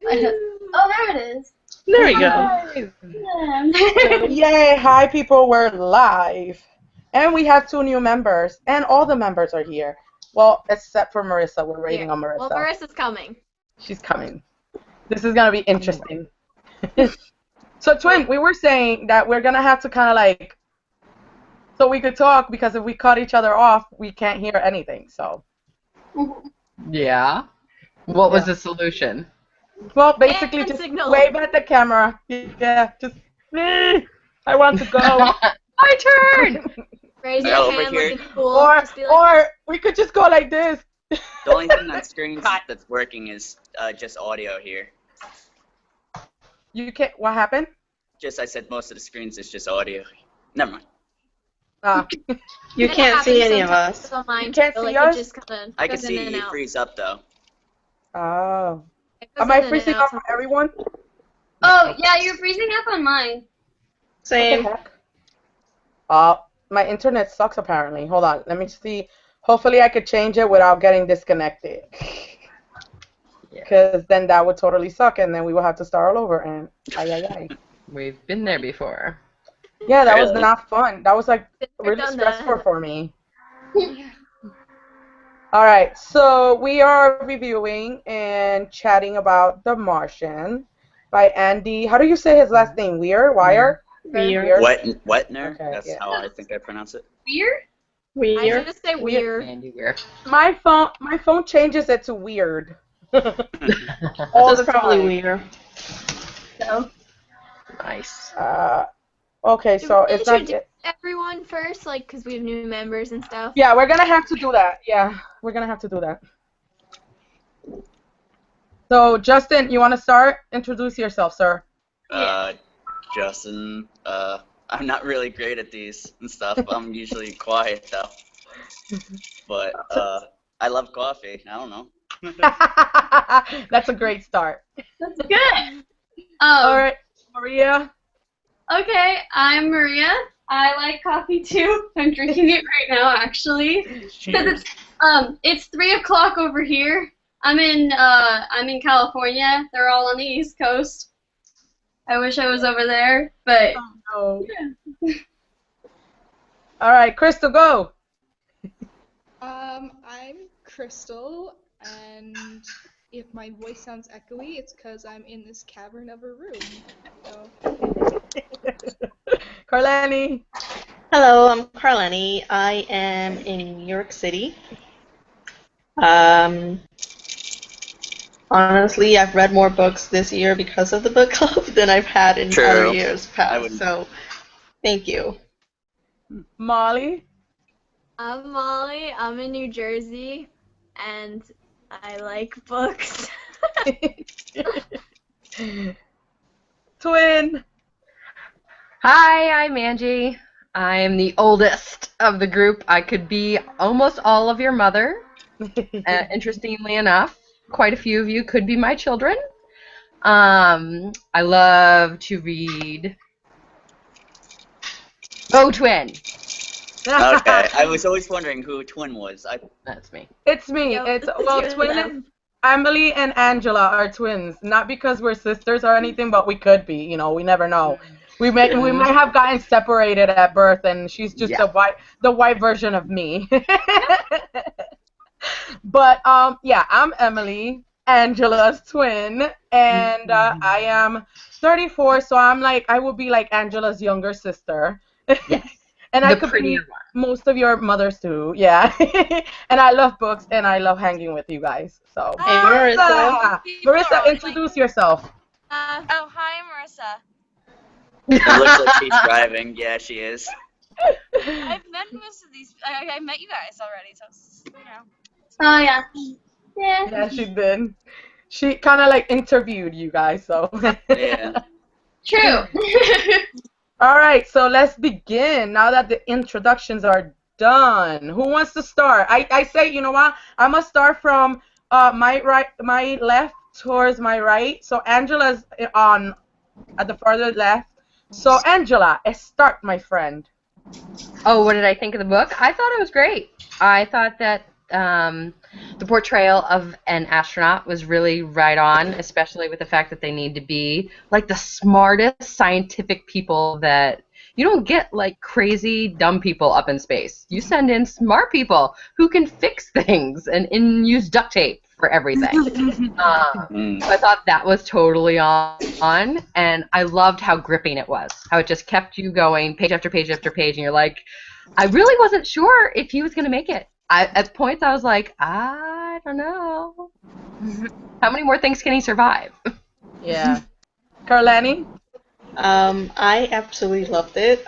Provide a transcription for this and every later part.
Oh, there it is. There we go. Yeah. Yay, hi people, we're live. And we have 2 new members, and all the members are here. Well, except for Marissa, we're waiting on Marissa. Well, Marissa's coming. She's coming. This is going to be interesting. So, Twin, we were saying that we're going to have to kind of like, so we could talk, because if we cut each other off, we can't hear anything, so. Yeah. What was the solution? Well, basically And just signal. wave at the camera. Yeah, just, I want to go. My turn! Raise your Over hand here. like it's cool. Or, Just be like, or we could just go like this. The only thing on screen that's working is just audio here. You can't, what happened? Just I said most of the screens is just audio. Never mind. Ah. You that can't see happens any of sometimes us. on mine, You can't so, see like, us? It just kinda I can goes in see and you out. freeze up though. Oh. It goes Am I in and freezing out up for everyone? Oh, yeah, you're freezing up on mine. Same. My internet sucks apparently. Hold on, let me see. Hopefully I could change it without getting disconnected. Because then that would totally suck, and then we would have to start all over, and ay. We've been there before. Yeah, that was Really? not fun. That was like really done stressful that. for me. All right, so we are reviewing and chatting about The Martian by Andy. How do you say his last name? Weir? Wire? Weir. Wetner? Okay, That's yeah. how I think I pronounce it. Weird? I Weir. should just say weird. Andy Weir. My phone changes it to weird. All That's the probably time. Weir. So, Nice. okay, Should so we it's not. introduce everyone first, like, because we have new members and stuff? Yeah, we're gonna have to do that. Yeah, we're gonna have to do that. So, Justin, you want to start? Introduce yourself, sir. Justin, I'm not really great at these and stuff. I'm usually quiet though. But I love coffee. I don't know. That's a great start. That's good. All right, Maria. Okay, I'm Maria. I like coffee too. I'm drinking it right now, actually. Because it's 3 o'clock over here. I'm in California. They're all on the East Coast. I wish I was over there, but Oh, no. yeah. All right, Crystal, go. I'm Crystal, and if my voice sounds echoey, it's because I'm in this cavern of a room. So. Carlani. Hello, I'm Carlani. I am in New York City. Honestly, I've read more books this year because of the book club than I've had in True. other years I past. wouldn't- So, thank you. Molly. I'm Molly. I'm in New Jersey, and I like books. Twin. Hi, I'm Angie. I'm the oldest of the group. I could be almost all of your mother. Interestingly enough, quite a few of you could be my children. I love to read. Go Twin! Okay, I was always wondering who Twin was. That's me. It's me. Yo, It's this is well, your twin. love. Emily and Angela are twins. Not because we're sisters or anything, but we could be. You know, we never know. We might have gotten separated at birth, and she's just Yeah. the white version of me. But yeah, I'm Emily, Angela's twin, and I am 34, so I would be like Angela's younger sister. Yes. And I The could be prettier one. most of your mothers too, yeah. And I love books, and I love hanging with you guys. So, Hey, Marissa. Marissa, introduce yourself. Oh, hi, Marissa. It looks like she's driving. Yeah, she is. I've met most of these. I met you guys already, so you know. Oh, yeah. Yeah. Yeah, she did. She kind of like interviewed you guys, so. Yeah. True. All right, so let's begin. Now that the introductions are done, who wants to start? I say, you know what? I'm gonna start from my left towards my right. So Angela's at the further left. So Angela, start, my friend. Oh, what did I think of the book? I thought it was great. I thought that the portrayal of an astronaut was really right on, especially with the fact that they need to be like the smartest scientific people that you don't get like crazy dumb people up in space. You send in smart people who can fix things and use duct tape for everything. I thought that was totally on, and I loved how gripping it was, how it just kept you going page after page after page, and you're like, I really wasn't sure if he was going to make it. At points, I was like, I don't know. How many more things can he survive? Yeah. Carlani? I absolutely loved it.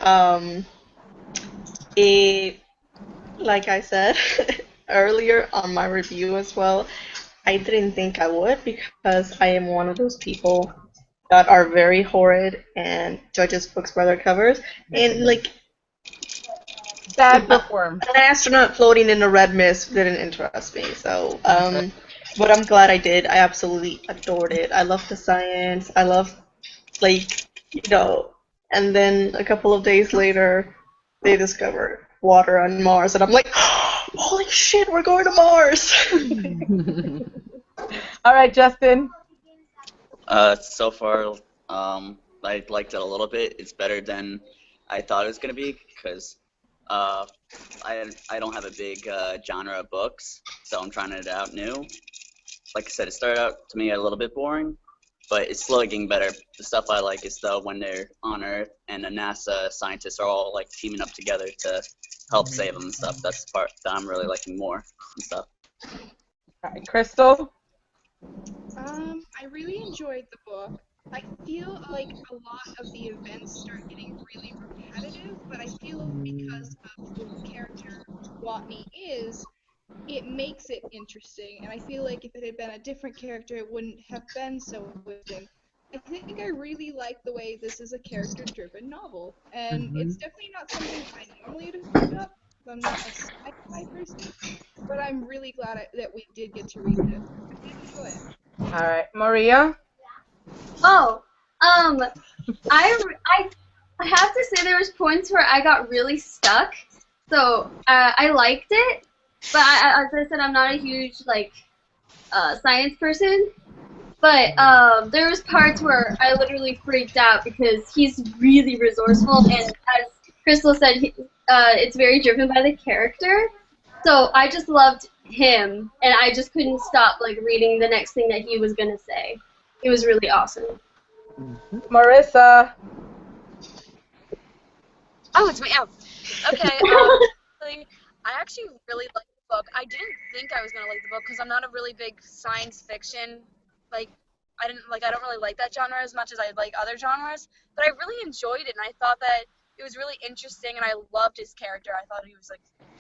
It, like I said earlier on my review as well, I didn't think I would because I am one of those people that are very horrid and judges books by their covers. And like Bad bookworm. an astronaut floating in a red mist didn't interest me. So, but I'm glad I did. I absolutely adored it. I love the science. I love, like, and then a couple of days later, they discover water on Mars, and I'm like, holy shit, we're going to Mars! All right, Justin. So far, I liked it a little bit. It's better than I thought it was gonna be because I don't have a big genre of books, so I'm trying it out new. Like I said, it started out to me a little bit boring, but it's slowly getting better. The stuff I like is when they're on Earth and the NASA scientists are all like teaming up together to help save them and stuff. That's the part that I'm really liking more and stuff. All right, Crystal. I really enjoyed the book. I feel like a lot of the events start getting really repetitive, but I feel because of who the character Watney is, it makes it interesting. And I feel like if it had been a different character, it wouldn't have been so interesting. I think I really like the way this is a character-driven novel, and it's definitely not something I normally would have picked up. I'm not a sci-fi person, but I'm really glad that we did get to read this. I did enjoy it. All right, Maria. Oh, I have to say there was points where I got really stuck. So I liked it, but as I said, I'm not a huge science person. But there was parts where I literally freaked out because he's really resourceful, and as Crystal said, it's very driven by the character. So I just loved him, and I just couldn't stop reading the next thing that he was gonna say. It was really awesome. Marissa. Oh, it's me. Oh, okay. I actually really liked the book. I didn't think I was gonna like the book because I'm not a really big science fiction. I don't really like that genre as much as I like other genres. But I really enjoyed it, and I thought that it was really interesting, and I loved his character. I thought he was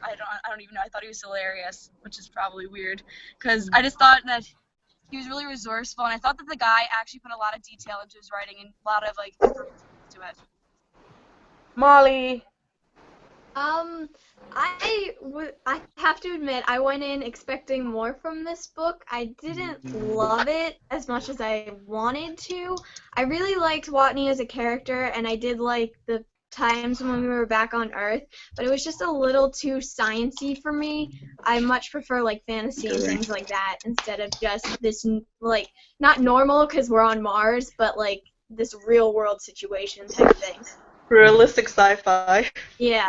I don't even know. I thought he was hilarious, which is probably weird, because I just thought that he was really resourceful, and I thought that the guy actually put a lot of detail into his writing and a lot of to it. Molly. I have to admit, I went in expecting more from this book. I didn't love it as much as I wanted to. I really liked Watney as a character, and I did like the times when we were back on Earth, but it was just a little too sciencey for me. I much prefer fantasy and things like that instead of just this not normal because we're on Mars, but this real world situation type thing. Realistic sci-fi. Yeah.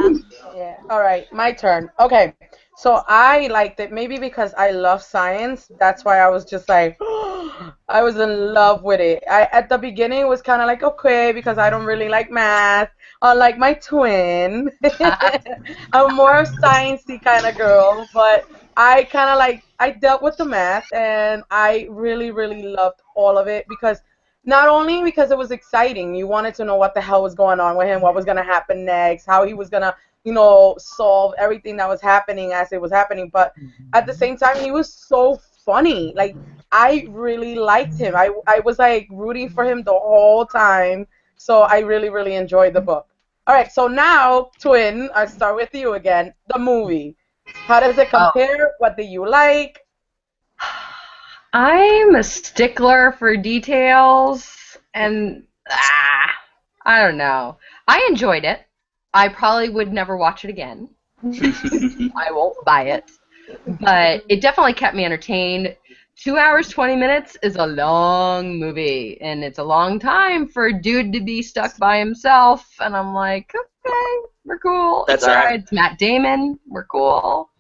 Yeah. All right, my turn. Okay. So I liked it maybe because I love science. That's why I was just I was in love with it. At the beginning it was kind of okay because I don't really like math. Unlike my twin, I'm more sciencey kind of girl. But I kind of I dealt with the math and I really really loved all of it because. Not only because it was exciting, you wanted to know what the hell was going on with him, what was going to happen next, how he was going to, solve everything that was happening as it was happening. But at the same time, he was so funny. I really liked him. I was, rooting for him the whole time. So I really, really enjoyed the book. All right, so now, Twin, I start with you again. The movie. How does it compare? What do you like? I'm a stickler for details, and I don't know. I enjoyed it. I probably would never watch it again. I won't buy it. But it definitely kept me entertained. 2 hours, 20 minutes is a long movie, and it's a long time for a dude to be stuck by himself. And I'm like, okay, we're cool. That's It's all fair. right. It's Matt Damon. We're cool.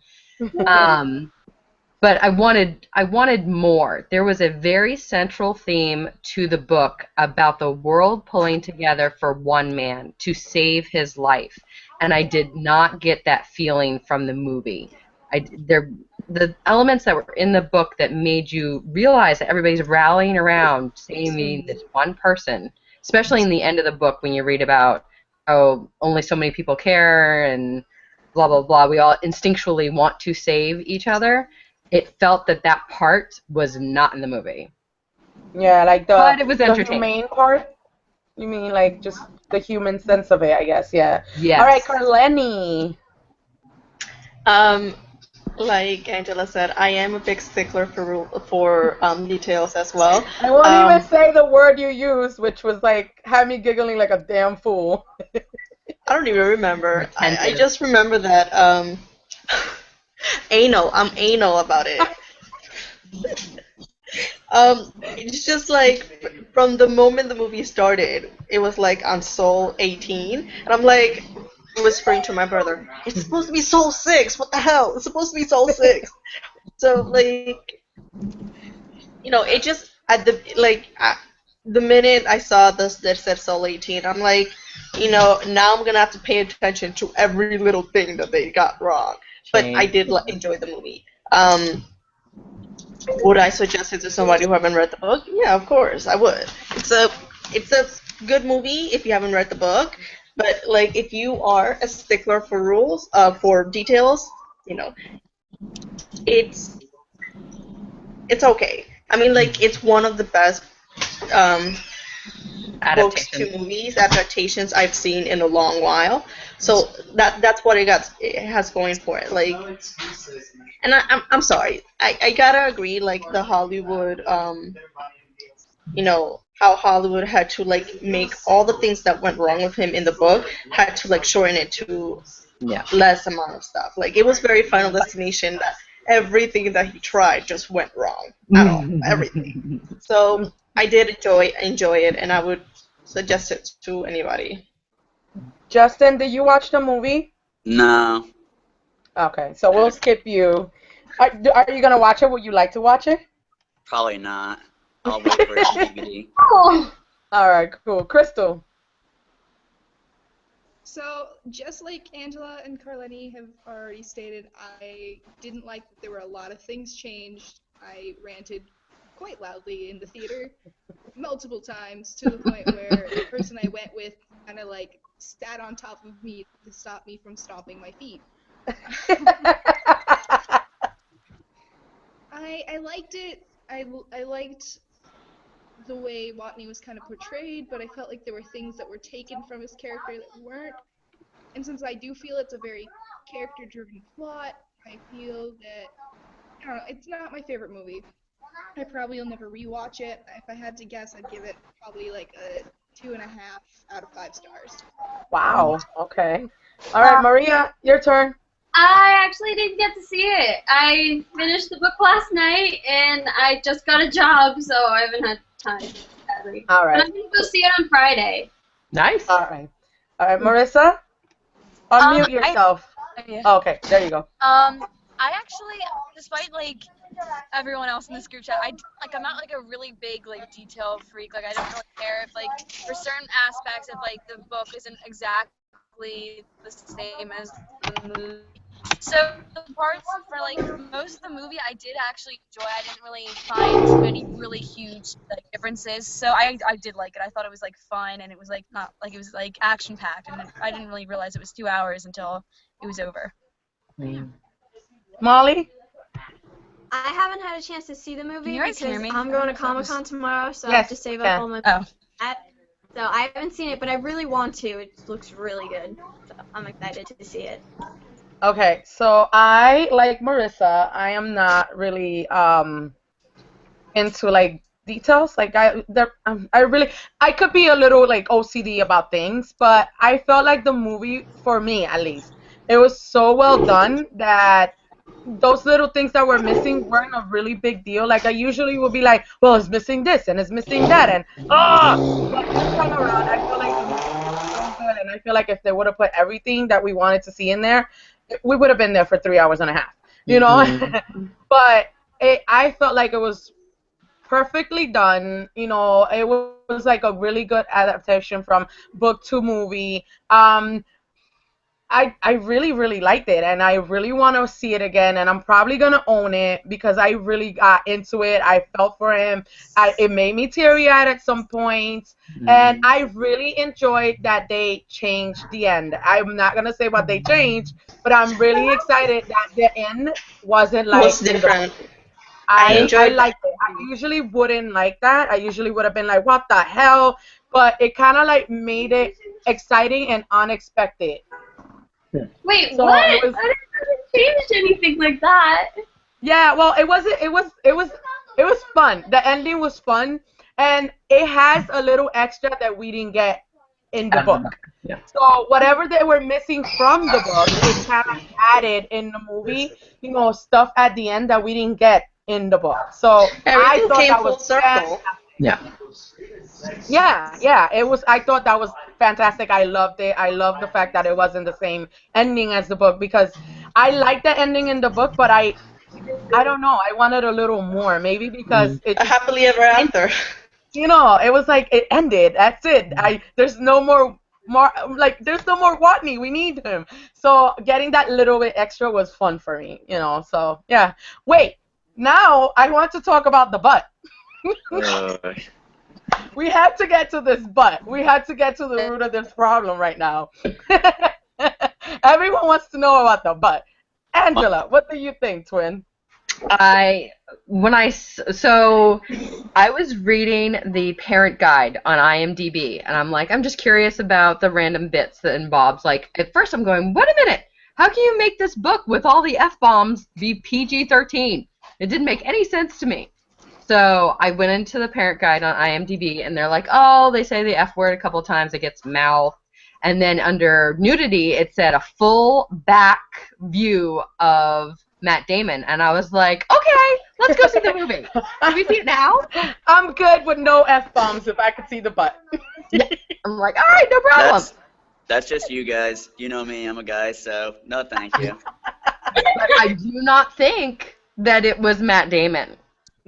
But I wanted more. There was a very central theme to the book about the world pulling together for one man to save his life, and I did not get that feeling from the movie. The elements that were in the book that made you realize that everybody's rallying around saving this one person, especially in the end of the book when you read about, oh, only so many people care and blah blah blah. We all instinctually want to save each other. It felt that that part was not in the movie. Yeah, like But it was the entertaining. humane part. You mean like just the human sense of it? I guess. Yeah. Yes. All right, Carleni. Like Angela said, I am a big stickler for details as well. I won't even say the word you used, which was like had me giggling like a damn fool. I don't even remember. I Retentive. just remember that anal. I'm anal about it. It's just like from the moment the movie started, it was like on Soul 18, and I'm like whispering to my brother, "It's supposed to be Soul 6. What the hell? It's supposed to be Soul 6." So like, it just the minute I saw this that said Soul 18, I'm like, now I'm gonna have to pay attention to every little thing that they got wrong. But I did enjoy the movie. Would I suggest it to somebody who haven't read the book? Yeah, of course, I would. It's a good movie if you haven't read the book, but like if you are a stickler for rules, for details, it's okay. I mean, like it's one of the best books to movies adaptations I've seen in a long while. So that's what it has going for it. Like, and I'm sorry, I gotta agree. Like the Hollywood, how Hollywood had to like make all the things that went wrong with him in the book had to like shorten it to less amount of stuff. Like it was very Final Destination that everything that he tried just went wrong at all, everything. So I did enjoy it, and I would suggest it to anybody. Justin, did you watch the movie? No. Okay, so we'll skip you. Are you gonna watch it? Would you like to watch it? Probably not. I'll wait for it on DVD. Oh. All right, cool. Crystal. So, just like Angela and Carleni have already stated, I didn't like that there were a lot of things changed. I ranted quite loudly in the theater multiple times to the point where the person I went with kind of like sat on top of me to stop me from stomping my feet. I liked it. I liked the way Watney was kind of portrayed, but I felt like there were things that were taken from his character that weren't. And since I do feel it's a very character-driven plot, I feel that, I don't know, it's not my favorite movie. I probably will never rewatch it. If I had to guess, I'd give it probably like a 2.5 out of 5 stars. Wow. Okay. All right, Maria, your turn. I actually didn't get to see it. I finished the book last night, and I just got a job, so I haven't had time. Sadly. All right. But I'm gonna go see it on Friday. Nice. All right. All right, Marissa, unmute yourself. Oh, okay, there you go. I actually, despite like everyone else in this group chat, I'm not like a really big like detail freak. Like I don't really care if like for certain aspects of like the book isn't exactly the same as the movie. So the parts for like most of the movie I did actually enjoy. I didn't really find too many really huge like differences. So I did like it. I thought it was like fun, and it was like not like it was like action packed, and I didn't really realize it was 2 hours until it was over. Molly? I haven't had a chance to see the movie you guys because hear me? I'm going to Comic-Con tomorrow, so I Yes, have to save okay. up all my that. So I haven't seen it, but I really want to. It looks really good. So I'm excited to see it. Okay, so I, like Marissa, I am not really into like details. Like I could be a little like OCD about things, but I felt like the movie, for me at least, it was so well done that those little things that were missing weren't a really big deal. Like I usually would be like, well, it's missing this and it's missing that, and but this time around, I feel like the movie was so good, and I feel like if they would have put everything that we wanted to see in there, we would have been there for 3 hours and a half, you know. But I felt like it was perfectly done. You know, it was like a really good adaptation from book to movie. I really, really liked it, and I really want to see it again, and I'm probably going to own it because I really got into it. I felt for him. It made me teary-eyed at some points, and I really enjoyed that they changed the end. I'm not going to say what they changed, but I'm really excited that the end wasn't like Was in the book. different. I I enjoyed liked it. I usually wouldn't like that. I usually would have been like, what the hell? But it kind of like made it exciting and unexpected. Wait, So what? it was, I didn't change anything like that. yeah, well, it wasn't. It was fun. The ending was fun, and it has a little extra that we didn't get in the book. Yeah. So whatever they were missing from the book, it kind of added in the movie. You know, stuff at the end that we didn't get in the book. So I Everything thought came that full was circle. Yeah. yeah, it was. I thought that was fantastic. I loved it. I loved the fact that it wasn't the same ending as the book because I liked the ending in the book, but I don't know. I wanted a little more. Maybe because it A just, happily ever after. you know, it was like it ended. That's it. There's no more like there's no more Watney. We need him. So getting that little bit extra was fun for me. You know. So yeah. Wait. Now I want to talk about the butt. We had to get to this butt. We had to get to the root of this problem right now. Everyone wants to know about the butt. Angela, what do you think, twin? I was reading the parent guide on IMDb, and I'm like, I'm just curious about the random bits that and Bob's like. At first, I'm going, wait a minute, how can you make this book with all the F-bombs be PG-13? It didn't make any sense to me. So I went into the parent guide on IMDb, and they're like, oh, they say the F word a couple times, it gets mouth. And then under nudity, it said a full back view of Matt Damon. And I was like, okay, let's go see the movie. Can we see it now? I'm good with no F-bombs if I could see the butt. I'm like, all right, no problem. That's just you guys. You know me, I'm a guy, so no thank you. But I do not think that it was Matt Damon.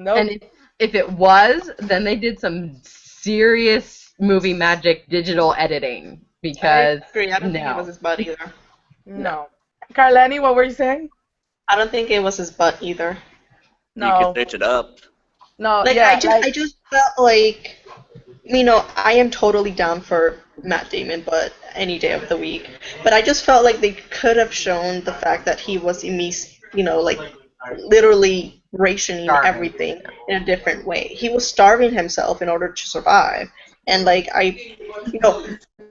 Nope. And if it was, then they did some serious movie magic digital editing. Because I agree. I don't think it was his butt either. No. Carleni, what were you saying? I don't think it was his butt either. You can search it up. No, Like yeah, I just felt like, you know, I am totally down for Matt Damon, but any day of the week. But I just felt like they could have shown the fact that he was like literally rationing everything in a different way. He was starving himself in order to survive, and like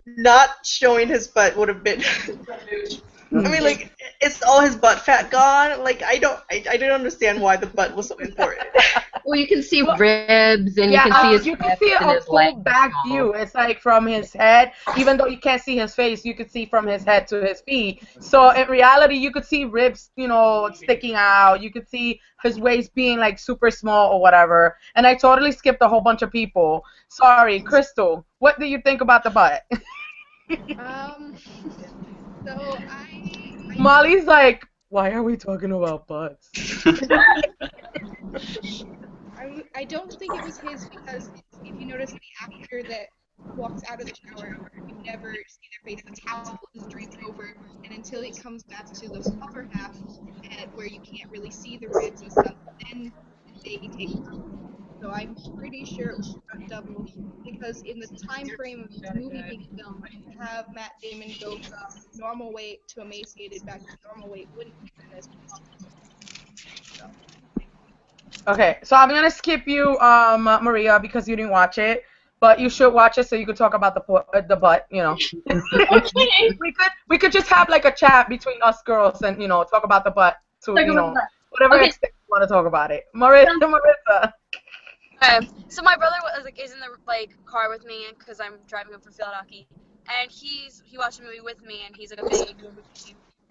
not showing his butt would have been. I mean, like, it's all his butt fat gone. Like, I didn't understand why the butt was so important. Well, you can see ribs, and you can see his you can hips see and a his full legs. back view. It's like from his head, even though you can't see his face, you could see from his head to his feet. So in reality, you could see ribs, sticking out. You could see his waist being like super small or whatever. And I totally skipped a whole bunch of people. Sorry, Crystal. What do you think about the butt? So Molly's like, why are we talking about butts? I don't think it was his because if you notice the actor that walks out of the shower, you never see their face. The towel is draped over, and until it comes back to the upper half, where you can't really see the ribs and stuff, then they take it off. So I'm pretty sure it was stunt double because in the time frame of this movie being filmed, to have Matt Damon go from normal weight to emaciated back to normal weight wouldn't have been as possible. So. Okay, so I'm gonna skip you, Maria, because you didn't watch it, but you should watch it so you could talk about the butt, we could just have like a chat between us girls and talk about the butt to whatever extent you want to talk about it. Marissa. So my brother is in the car with me because I'm driving up for field hockey, and he watched a movie with me, and he's like a big movie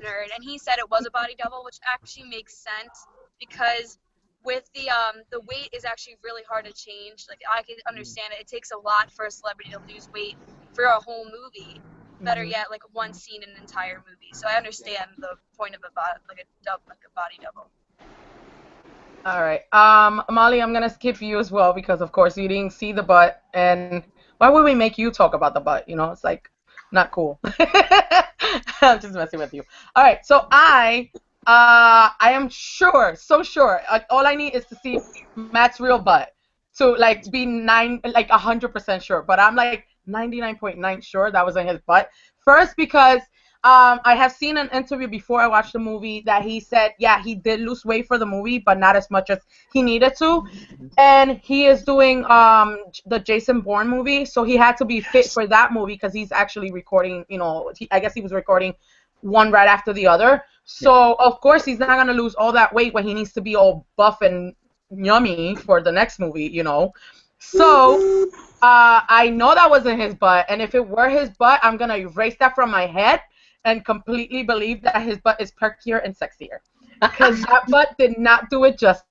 nerd, and he said it was a body double, which actually makes sense because with the weight is actually really hard to change. Like I can understand it. It takes a lot for a celebrity to lose weight for a whole movie. Better yet, like one scene in an entire movie. So I understand the point of a body double. All right. Molly, I'm gonna skip you as well because of course you didn't see the butt, and why would we make you talk about the butt? You know, it's like not cool. I'm just messing with you. All right. So I am sure, so sure. All I need is to see Matt's real butt to like be 100% sure. But I'm like 99.9 sure that wasn't his butt. First because I have seen an interview before I watched the movie that he said, yeah, he did lose weight for the movie, but not as much as he needed to. And he is doing the Jason Bourne movie, so he had to be fit for that movie because he's actually recording, you know, I guess he was recording one right after the other. So, of course, he's not going to lose all that weight when he needs to be all buff and yummy for the next movie, you know. So, I know that wasn't his butt, and if it were his butt, I'm going to erase that from my head and completely believe that his butt is perkier and sexier. Because that butt did not do it justice.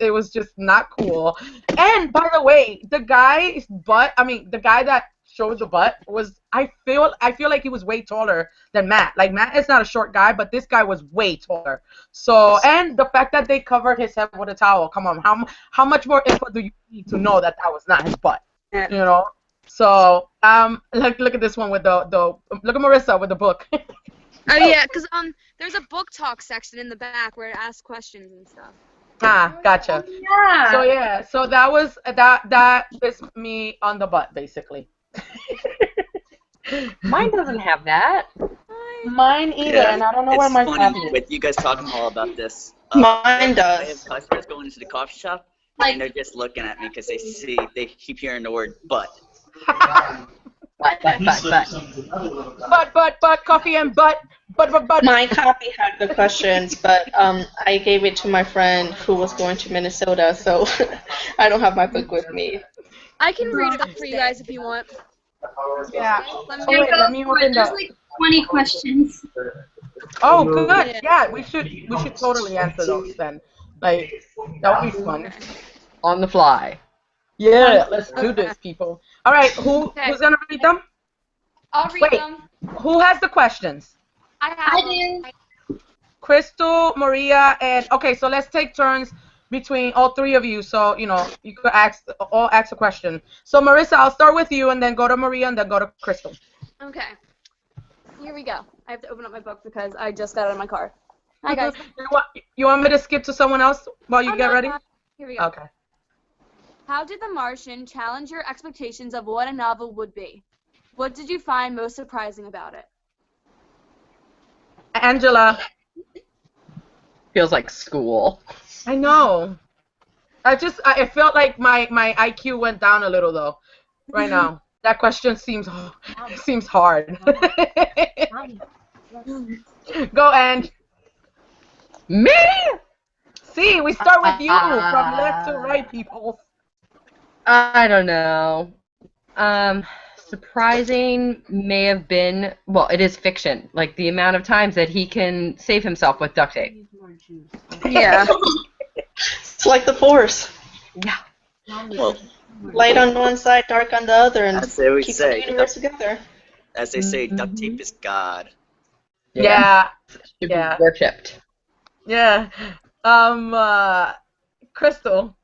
It was just not cool. And, by the way, the guy's butt, I mean, the guy that showed the butt was, I feel like he was way taller than Matt. Like, Matt is not a short guy, but this guy was way taller. So, and the fact that they covered his head with a towel, come on, how much more info do you need to know that that was not his butt? You know? So, look at this one with the look at Marissa with the book. Oh yeah, because there's a book talk section in the back where it asks questions and stuff. Ah, gotcha. Yeah. So yeah, so that is me on the butt basically. Mine doesn't have that. Mine either, Yeah, and I don't know it's where my funny tab is. with you guys talking all about this. Mine I have does. customers going into the coffee shop, and they're just looking at me because they keep hearing the word butt. But. But, coffee and butt. My copy had the questions, but I gave it to my friend who was going to Minnesota, so I don't have my book with me. I can read it up for you guys if you want. Yeah. Let me Oh, wait, let me open There's the. like 20 questions. Oh, good. Yeah, we should totally answer those then. Like, that would be fun. On the fly. Yeah, let's do this, people. All right, who's gonna read them? I'll read Wait. them. Who has the questions? I do. Crystal, Maria, and okay. So let's take turns between all three of you. So you know you could all ask a question. So Marissa, I'll start with you, and then go to Maria, and then go to Crystal. Okay. Here we go. I have to open up my book because I just got out of my car. Hi guys. You want me to skip to someone else while you get ready? Here we go. Okay. How did The Martian challenge your expectations of what a novel would be? What did you find most surprising about it? Angela. Feels like school. I know. I felt like my IQ went down a little though. Right now. That question seems hard. Go, Ange. Me? See, we start with you from left to right, people. I don't know. Surprising may have been, well, it is fiction. Like the amount of times that he can save himself with duct tape. Yeah. It's like the Force. Yeah. Well, Light on one side, dark on the other, and as they would keep say, the universe together. as they say, duct tape is God. Yeah. Should Yeah. be worshipped. Yeah. Crystal.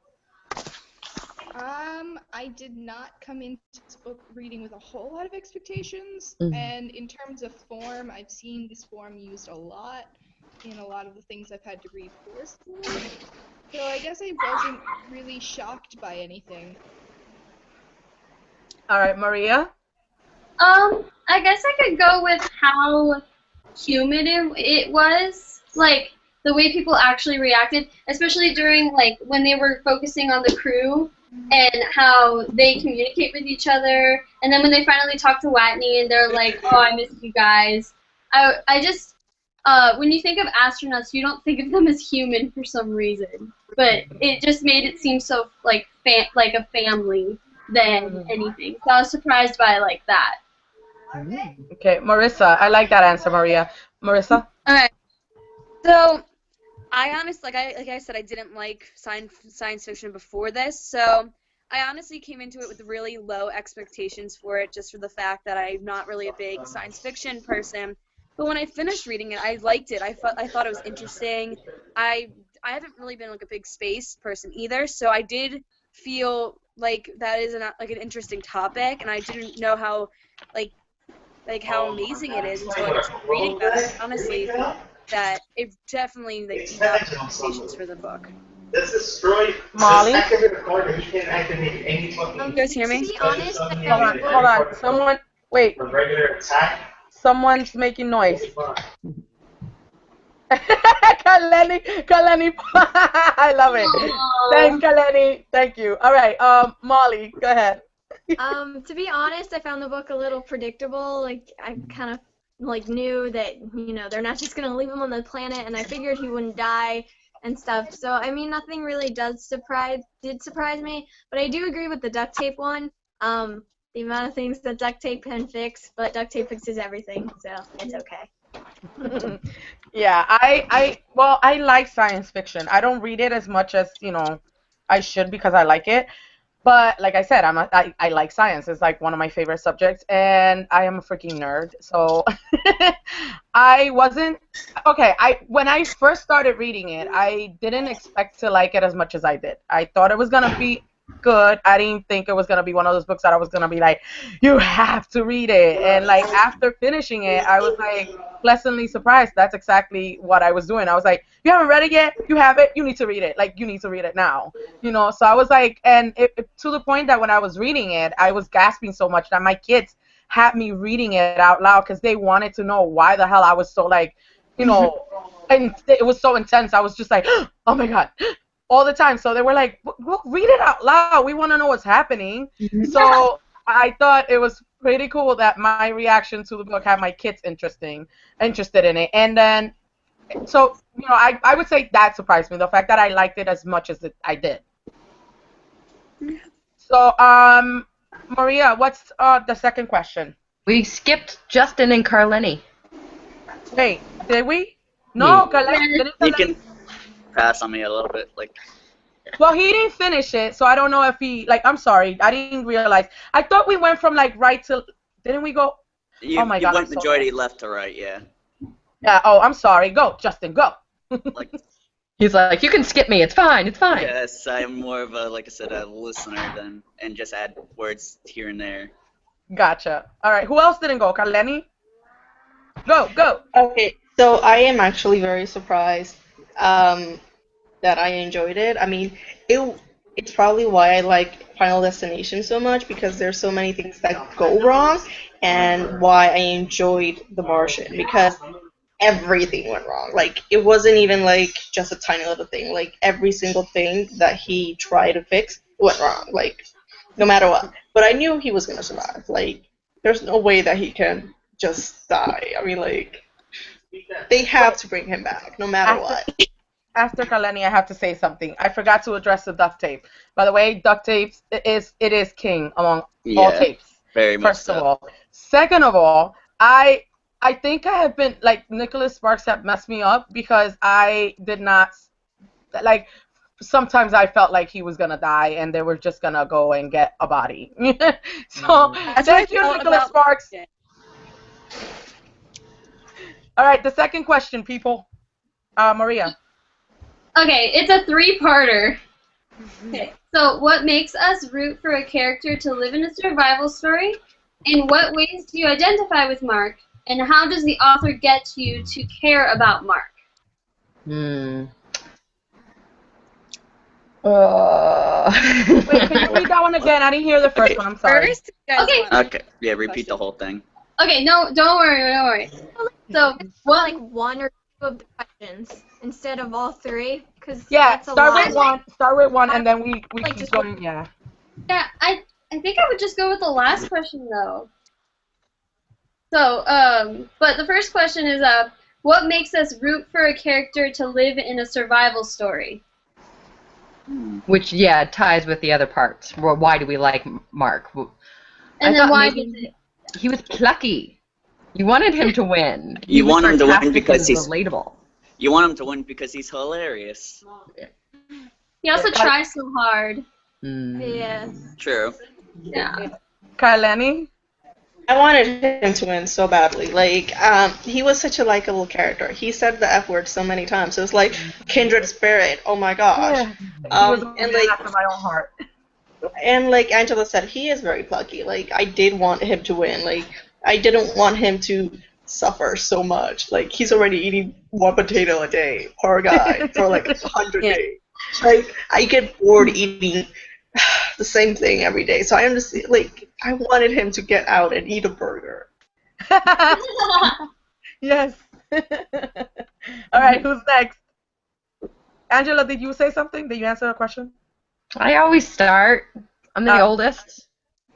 I did not come into this book reading with a whole lot of expectations, Mhm. and in terms of form, I've seen this form used a lot in a lot of the things I've had to read for school. So I guess I wasn't really shocked by anything. All right, Maria. I guess I could go with how human it was. Like, the way people actually reacted, especially during, like, when they were focusing on the crew and how they communicate with each other. And then when they finally talk to Watney and they're like, oh, I miss you guys. I just, when you think of astronauts, you don't think of them as human for some reason. But it just made it seem so, like a family than anything. So I was surprised by, like, that. Okay, Marissa. I like that answer, Maria. Marissa? Alright. So I honestly, like I said, I didn't like science fiction before this, so I honestly came into it with really low expectations for it, just for the fact that I'm not really a big science fiction person. But when I finished reading it, I liked it. I thought it was interesting. I I haven't really been like a big space person either, so I did feel like that is like an interesting topic, and I didn't know how like how amazing it is until I started reading about it. Honestly, that it definitely like beat out expectations for the book. Molly? You guys hear To me? be honest, I Hold found the on, book. hold on. Someone, wait. Someone's making noise. Kaleni. I love it. Thanks, Kaleni. Thank you. All right, Molly, go ahead. To be honest, I found the book a little predictable. Like I kind of like knew that they're not just gonna leave him on the planet, and I figured he wouldn't die and stuff. So I mean, nothing really did surprise me. But I do agree with the duct tape one. The amount of things that duct tape can fix, but duct tape fixes everything, so it's okay. Yeah, I like science fiction. I don't read it as much as, I should because I like it. But like I said, I like science. It's like one of my favorite subjects, and I am a freaking nerd. So I wasn't okay. When I first started reading it, I didn't expect to like it as much as I did. I thought it was gonna be good. I didn't think it was gonna be one of those books that I was gonna be like, you have to read it. And like after finishing it, I was like pleasantly surprised. That's exactly what I was doing. I was like, you haven't read it yet? You have it? You need to read it. Like you need to read it now. So I was like, and to the point that when I was reading it, I was gasping so much that my kids had me reading it out loud because they wanted to know why the hell I was so like, and it was so intense. I was just like, oh my God, all the time. So they were like, well, read it out loud. We want to know what's happening. So I thought it was pretty cool that my reaction to the book had my kids interested in it. And then, so, I would say that surprised me, the fact that I liked it as much as I did. So, Maria, what's the second question? We skipped Justin and Carleni. Wait, did we? No, You can pass on me a little bit, like. Well, he didn't finish it, so I don't know if he, I'm sorry, I didn't realize. I thought we went from, right to, didn't we go? Oh my God. You went majority left to right, yeah. Yeah, oh, I'm sorry. Go, Justin, go. He's like, you can skip me, it's fine, it's fine. Yes, I'm more of a, like I said, a listener and just add words here and there. Gotcha. All right, who else didn't go? Carleni? Go. Okay, so I am actually very surprised that I enjoyed it. I mean, it's probably why I like Final Destination so much, because there's so many things that go wrong, and why I enjoyed The Martian, because everything went wrong. Like, it wasn't even like just a tiny little thing. Like, every single thing that he tried to fix went wrong. Like, no matter what. But I knew he was gonna survive. Like, there's no way that he can just die. I mean, like, they have to bring him back, no matter what. After Kaleni, I have to say something. I forgot to address the duct tape. By the way, duct tape is king among all tapes. Very much First of all. Second of all, I think I have been, Nicholas Sparks have messed me up because I did not, sometimes I felt like he was going to die and they were just going to go and get a body. So, thank you, Nicholas Sparks. All right, the second question, people. Maria. Okay, it's a three-parter. Okay, so what makes us root for a character to live in a survival story? In what ways do you identify with Mark? And how does the author get you to care about Mark? Wait, can you read that one again? I didn't hear the first one. I'm sorry. Okay. Yeah, repeat the whole thing. Okay, no, don't worry. So, one or two of the questions instead of all three, because start with one, and then we keep going. Yeah. Yeah, I think I would just go with the last question though. So, but the first question is, what makes us root for a character to live in a survival story? Which, ties with the other parts. Why do we like Mark? And then why does it he was plucky. You wanted him to win. You want him to win because he's he's relatable. You want him to win because he's hilarious. He also tries so hard. Yes. True. Yeah. Kailani? I wanted him to win so badly. Like, he was such a likable character. He said the F word so many times. It was like kindred spirit. Oh my gosh. Yeah. He was And like, after my own heart. and like Angela said, he is very plucky. Like, I did want him to win. Like, I didn't want him to suffer so much. Like, he's already eating one potato a day. Poor guy. For like 100 days. Like, I get bored eating the same thing every day. So I understand, like, I wanted him to get out and eat a burger. Yes. All right, who's next? Angela, did you say something? Did you answer a question? I always start. I'm the oldest.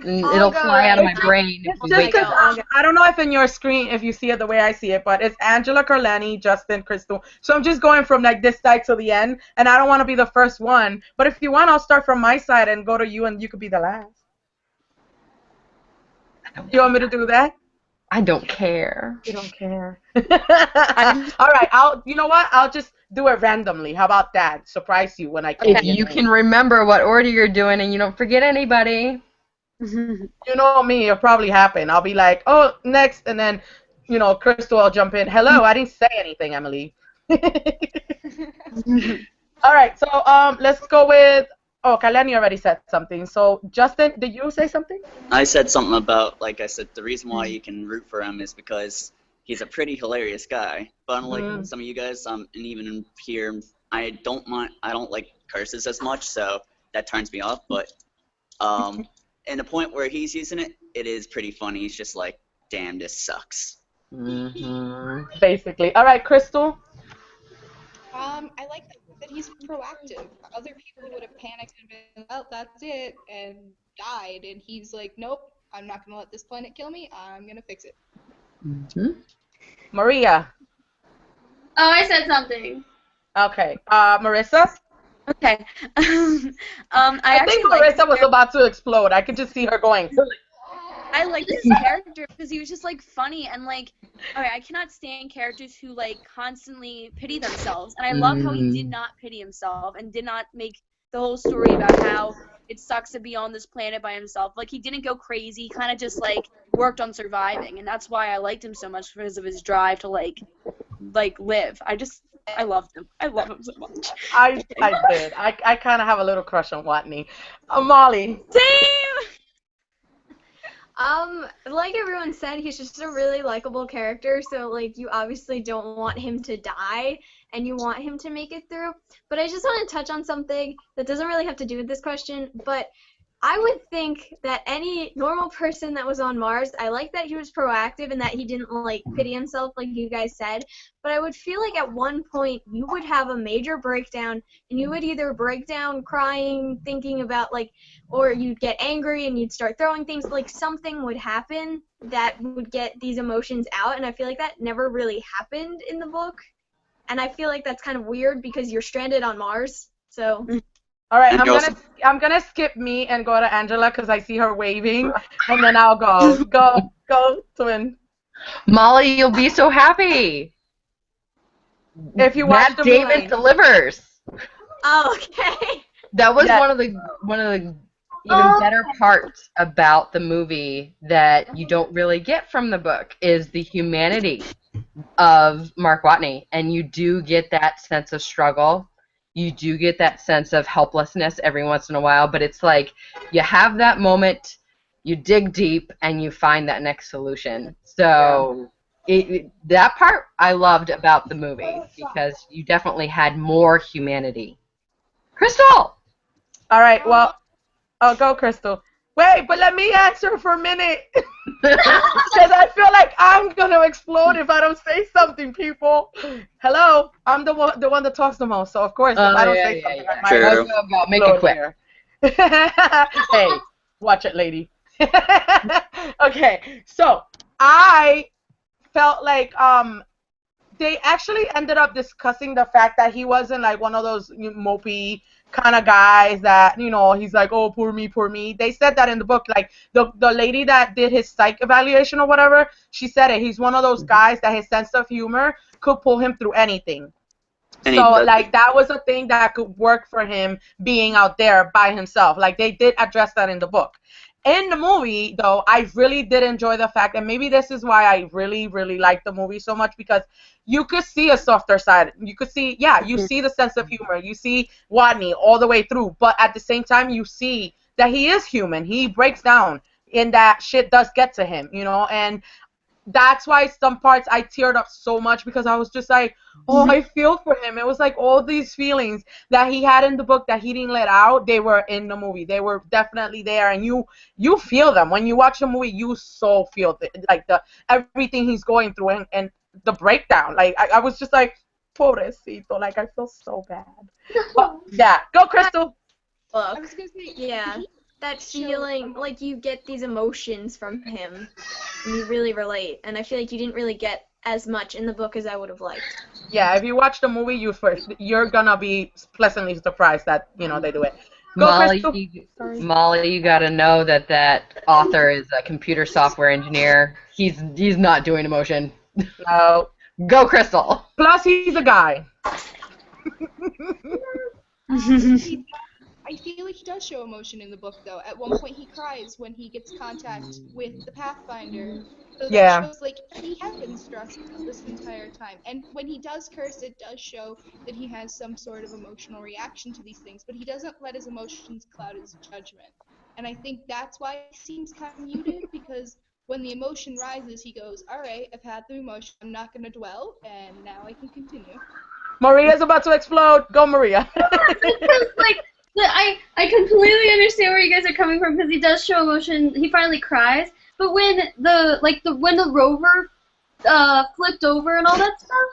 And it'll fly out of my brain. If you Just wait because till- I don't know if in your screen, if you see it the way I see it, but it's Angela, Carlani, Justin, Crystal. So I'm just going from like this side to the end, and I don't want to be the first one. But if you want, I'll start from my side and go to you, and you could be the last. You want me to do that? I don't care. You don't care. All right, you know what? I'll just do it randomly. How about that? Surprise you when I call If you can remember what order you're doing and you don't forget anybody. You know me, it'll probably happen. I'll be like, oh, next, and then, you know, Crystal will jump in. Hello, I didn't say anything, Emily. All right, so let's go with. Oh, Kalani already said something. So, Justin, did you say something? I said something about, like I said, the reason why you can root for him is because he's a pretty hilarious guy. But unlike some of you guys, and even here, I don't like curses as much, so that turns me off. But in the point where he's using it, it is pretty funny. He's just like, damn, this sucks. Basically. All right, Crystal. I like that he's proactive. Other people would have panicked and been, well, that's it, and died. And he's like, nope, I'm not going to let this planet kill me. I'm going to fix it. Maria. Oh, I said something. Okay. Marissa? Okay. I think Marissa was about to explode. I could just see her going. I like this character because he was just like funny and like, okay, I cannot stand characters who like constantly pity themselves, and I love how he did not pity himself and did not make the whole story about how it sucks to be on this planet by himself. Like, he didn't go crazy, he kind of just like worked on surviving, and that's why I liked him so much, because of his drive to like live. I loved him. I love him so much. I did. I kind of have a little crush on Watney. Molly. Damn! Like everyone said, he's just a really likable character, so, like, you obviously don't want him to die, and you want him to make it through. But I just want to touch on something that doesn't really have to do with this question, but I would think that any normal person that was on Mars, I like that he was proactive and that he didn't, like, pity himself like you guys said, but I would feel like at one point you would have a major breakdown, and you would either break down crying, thinking about, like, or you'd get angry and you'd start throwing things, like something would happen that would get these emotions out, and I feel like that never really happened in the book, and I feel like that's kind of weird because you're stranded on Mars, so... All right, I'm gonna skip me and go to Angela because I see her waving, and then I'll go, twin. Molly, you'll be so happy. If you watch Matt the Damon movie. delivers. Oh, okay. That was one of the even better parts about the movie that you don't really get from the book is the humanity of Mark Watney, and you do get that sense of struggle. You do get that sense of helplessness every once in a while, but it's like you have that moment, you dig deep, and you find that next solution. So that part I loved about the movie because you definitely had more humanity. Crystal! All right, well, I'll go, Crystal. Wait, but let me answer for a minute. Because I feel like I'm going to explode if I don't say something, people. Hello? I'm the one that talks the most, so of course, if I don't say something, I might go. Make it quick. Hey, watch it, lady. Okay, so I felt like they actually ended up discussing the fact that he wasn't like one of those mopey kind of guys that, you know, he's like, oh, poor me, poor me. They said that in the book. Like, the lady that did his psych evaluation or whatever, she said it. He's one of those guys that his sense of humor could pull him through anything. And So, like, that was a thing that could work for him being out there by himself. Like, they did address that in the book. In the movie, though, I really did enjoy the fact, and maybe this is why I really, really liked the movie so much, because you could see a softer side. You could see, yeah, you see the sense of humor. You see Watney all the way through, but at the same time, you see that he is human. He breaks down, and that shit does get to him, you know, and that's why some parts I teared up so much, because I was just like, oh, I feel for him. It was like all these feelings that he had in the book that he didn't let out, they were in the movie. They were definitely there, and you feel them. When you watch the movie, you so feel like the everything he's going through, and the breakdown. Like, I was just like, pobrecito, like, I feel so bad. But, yeah, go Crystal. I was gonna say, Yeah, he that show feeling, emotion. like you get these emotions from him, and you really relate. And I feel like you didn't really get as much in the book as I would have liked. Yeah, if you watch the movie, you're gonna be pleasantly surprised that, you know, they do it. Go Crystal. Molly, you gotta know that author is a computer software engineer. He's not doing emotion. No. Go Crystal. Plus, he's a guy. I feel like he does show emotion in the book, though. At one point, he cries when he gets contact with the Pathfinder. So that Yeah. shows, like, he has been stressed out this entire time. And when he does curse, it does show that he has some sort of emotional reaction to these things, but he doesn't let his emotions cloud his judgment. And I think that's why he seems kind of muted, because when the emotion rises, he goes, all right, I've had the emotion, I'm not going to dwell, and now I can continue. Maria's about to explode. Go, Maria. Because, like, I completely understand where you guys are coming from, because he does show emotion. He finally cries, but when the rover flipped over and all that stuff,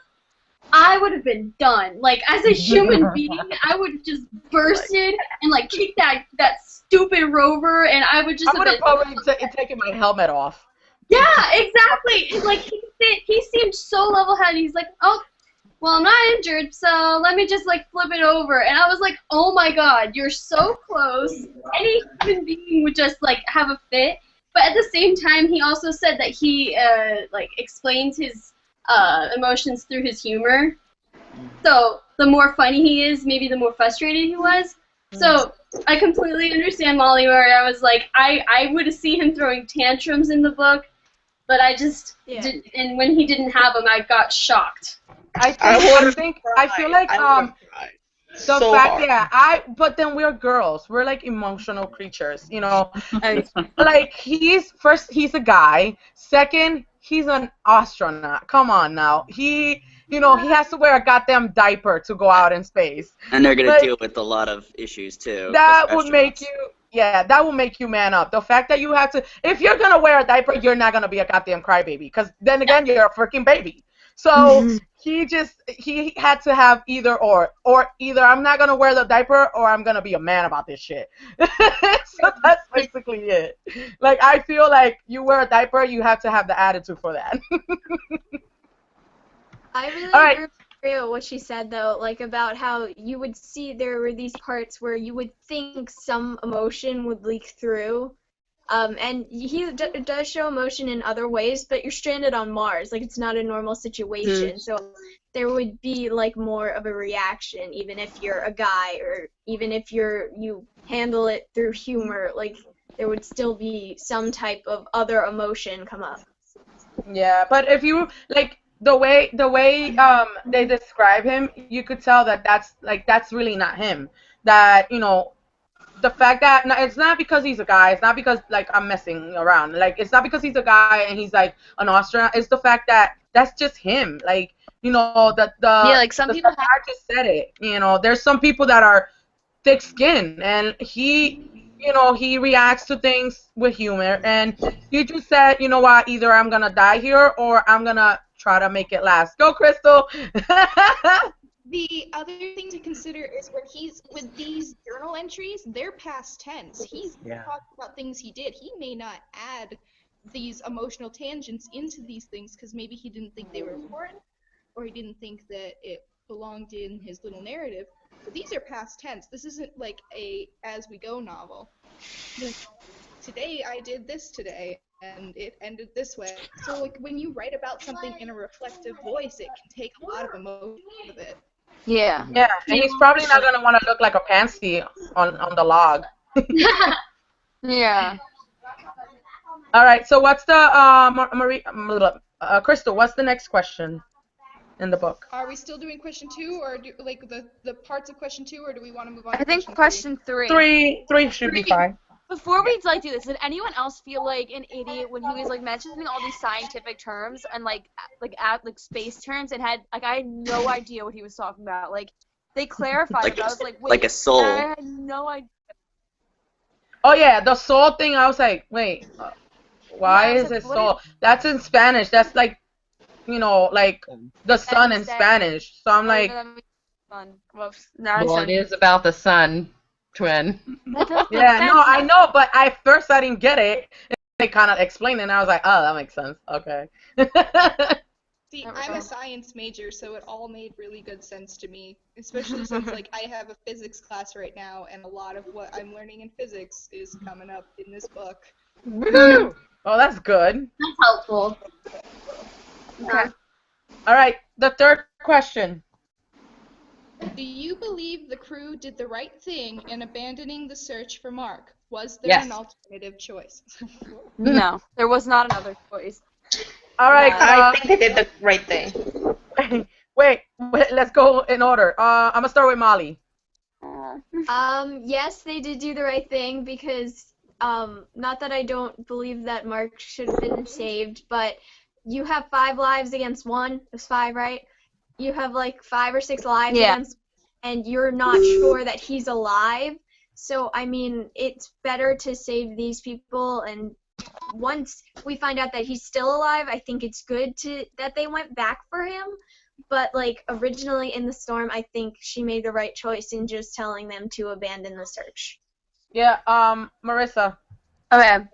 I would have been done. Like, as a human being, I would have just bursted and like kicked that stupid rover, and I would just I would have probably taken my helmet off. Yeah, exactly. It's like he seemed so level-headed. He's like, oh, well, I'm not injured, so let me just like flip it over. And I was like, oh my god, you're so close. Any human being would just like have a fit. But at the same time, he also said that he like explains his emotions through his humor. So the more funny he is, maybe the more frustrated he was. So I completely understand Molly, where I was like, I would have seen him throwing tantrums in the book, but I just did, and when he didn't have them, I got shocked. I feel like the so fact, hard. yeah, but then we're girls. We're like emotional creatures, you know. Like, he's a guy. Second, he's an astronaut. Come on now. He has to wear a goddamn diaper to go out in space. And they're gonna Like, deal with a lot of issues too. that 'cause would make astronauts. you, yeah, that will make you man up. The fact that you have to, if you're gonna wear a diaper, you're not gonna be a goddamn crybaby, because then again, you're a freaking baby. So he had to have either or either I'm not gonna wear the diaper or I'm gonna be a man about this shit. So that's basically it. Like, I feel like you wear a diaper, you have to have the attitude for that. I really All right. agree with what she said, though, like about how you would see there were these parts where you would think some emotion would leak through. And he does show emotion in other ways, but you're stranded on Mars. Like, it's not a normal situation. So there would be, like, more of a reaction, even if you're a guy, or even if you handle it through humor. Like, there would still be some type of other emotion come up. Yeah, but if you like the way they describe him, you could tell that that's really not him. That, the fact that it's not because he's a guy, it's not because like I'm messing around. Like, it's not because he's a guy and he's like an astronaut. It's the fact that that's just him. Like, like some people I just said it. There's some people that are thick skin, and he reacts to things with humor, and he just said, you know what, either I'm gonna die here or I'm gonna try to make it last. Go Crystal. The other thing to consider is when he's with these journal entries, they're past tense. He's talking about things he did. He may not add these emotional tangents into these things because maybe he didn't think they were important, or he didn't think that it belonged in his little narrative. these are past tense. This isn't like a as we go novel. Like, today I did this today, and it ended this way. So like when you write about something in a reflective voice, it can take a lot of emotion out of it. Yeah. Yeah, and he's probably not gonna want to look like a pansy on the log. Yeah. All right. So what's the Crystal? What's the next question in the book? Are we still doing question 2, or do like the parts of question 2, or do we want to move on I to think question 3? question 3. Three should be fine. Before we like do this, did anyone else feel like an idiot when he was like mentioning all these scientific terms and like space terms and had like I had no idea what he was talking about. Like they clarified Like it, but I was like, wait, like a soul. I had no idea. Oh yeah, the soul thing. I was like, wait, why Yeah, I was is like, it what soul? That's in Spanish. That's like, like the sun in Wednesday. Spanish. So I'm like, Fun. Whoops. Now I Well, it sound- is about the sun twin. That does make yeah, sense. no, I know, but at first I didn't get it. They kind of explained it, and I was like, oh, that makes sense. Okay. See, There we I'm go. a science major, so it all made really good sense to me, especially since like I have a physics class right now, and a lot of what I'm learning in physics is coming up in this book. Woohoo! Oh, that's good. That's helpful. Okay. All right, the third question. Do you believe the crew did the right thing in abandoning the search for Mark? Was there Yes. an alternative choice? No, there was not another choice. All right. I think they did the right thing. Wait, let's go in order. I'm gonna start with Molly. Yes, they did do the right thing because, not that I don't believe that Mark should have been saved, but you have 5 lives against 1. It's 5, right? You have like 5 or 6 lives Yeah. against, and you're not sure that he's alive. So, I mean, it's better to save these people, and once we find out that he's still alive, I think it's good that they went back for him. But like originally in the storm, I think she made the right choice in just telling them to abandon the search. Yeah. Marissa. Okay.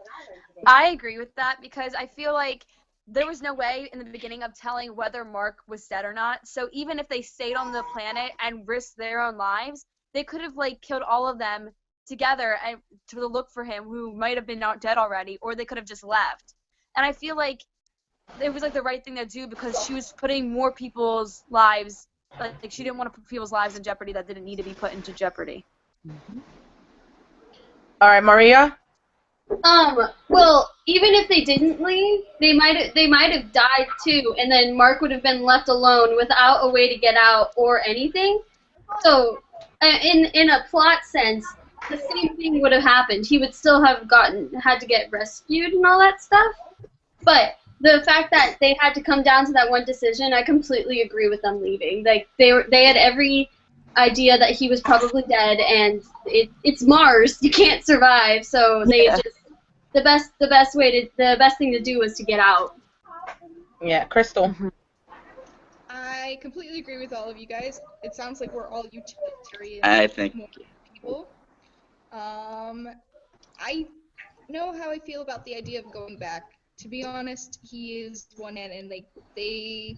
I agree with that because I feel like there was no way in the beginning of telling whether Mark was dead or not. So even if they stayed on the planet and risked their own lives, they could have like killed all of them together and to look for him who might have been not dead already, or they could have just left. And I feel like it was like the right thing to do because she was putting more people's lives, like she didn't want to put people's lives in jeopardy that didn't need to be put into jeopardy. All right, Maria. Well, even if they didn't leave, they might have died too, and then Mark would have been left alone without a way to get out or anything. So, in a plot sense, the same thing would have happened. He would still have had to get rescued and all that stuff. But the fact that they had to come down to that one decision, I completely agree with them leaving. Like they had every idea that he was probably dead, and it's Mars. You can't survive. So they just the best thing to do was to get out. Yeah, Crystal. I completely agree with all of you guys. It sounds like we're all utilitarian I think people. I know how I feel about the idea of going back. To be honest, he is one man, and like the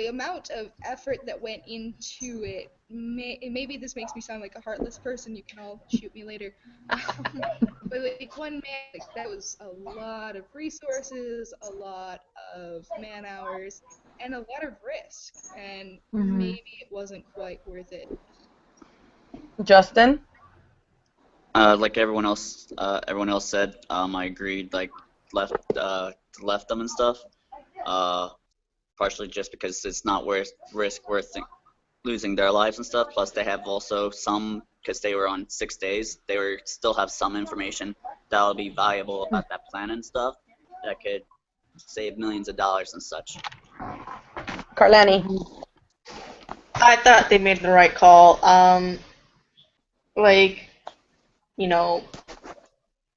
amount of effort that went into it. Maybe this makes me sound like a heartless person. You can all shoot me later. But like one man, like, that was a lot of resources, a lot of man hours, and a lot of risk. And maybe it wasn't quite worth it. Justin. like everyone else said, I agreed. Like left them and stuff. Partially just because it's not worth losing their lives and stuff. Plus, they have also some, because they were on 6 days, they still have some information that'll be valuable about that planet and stuff that could save millions of dollars and such. Carlani. I thought they made the right call. Like, you know,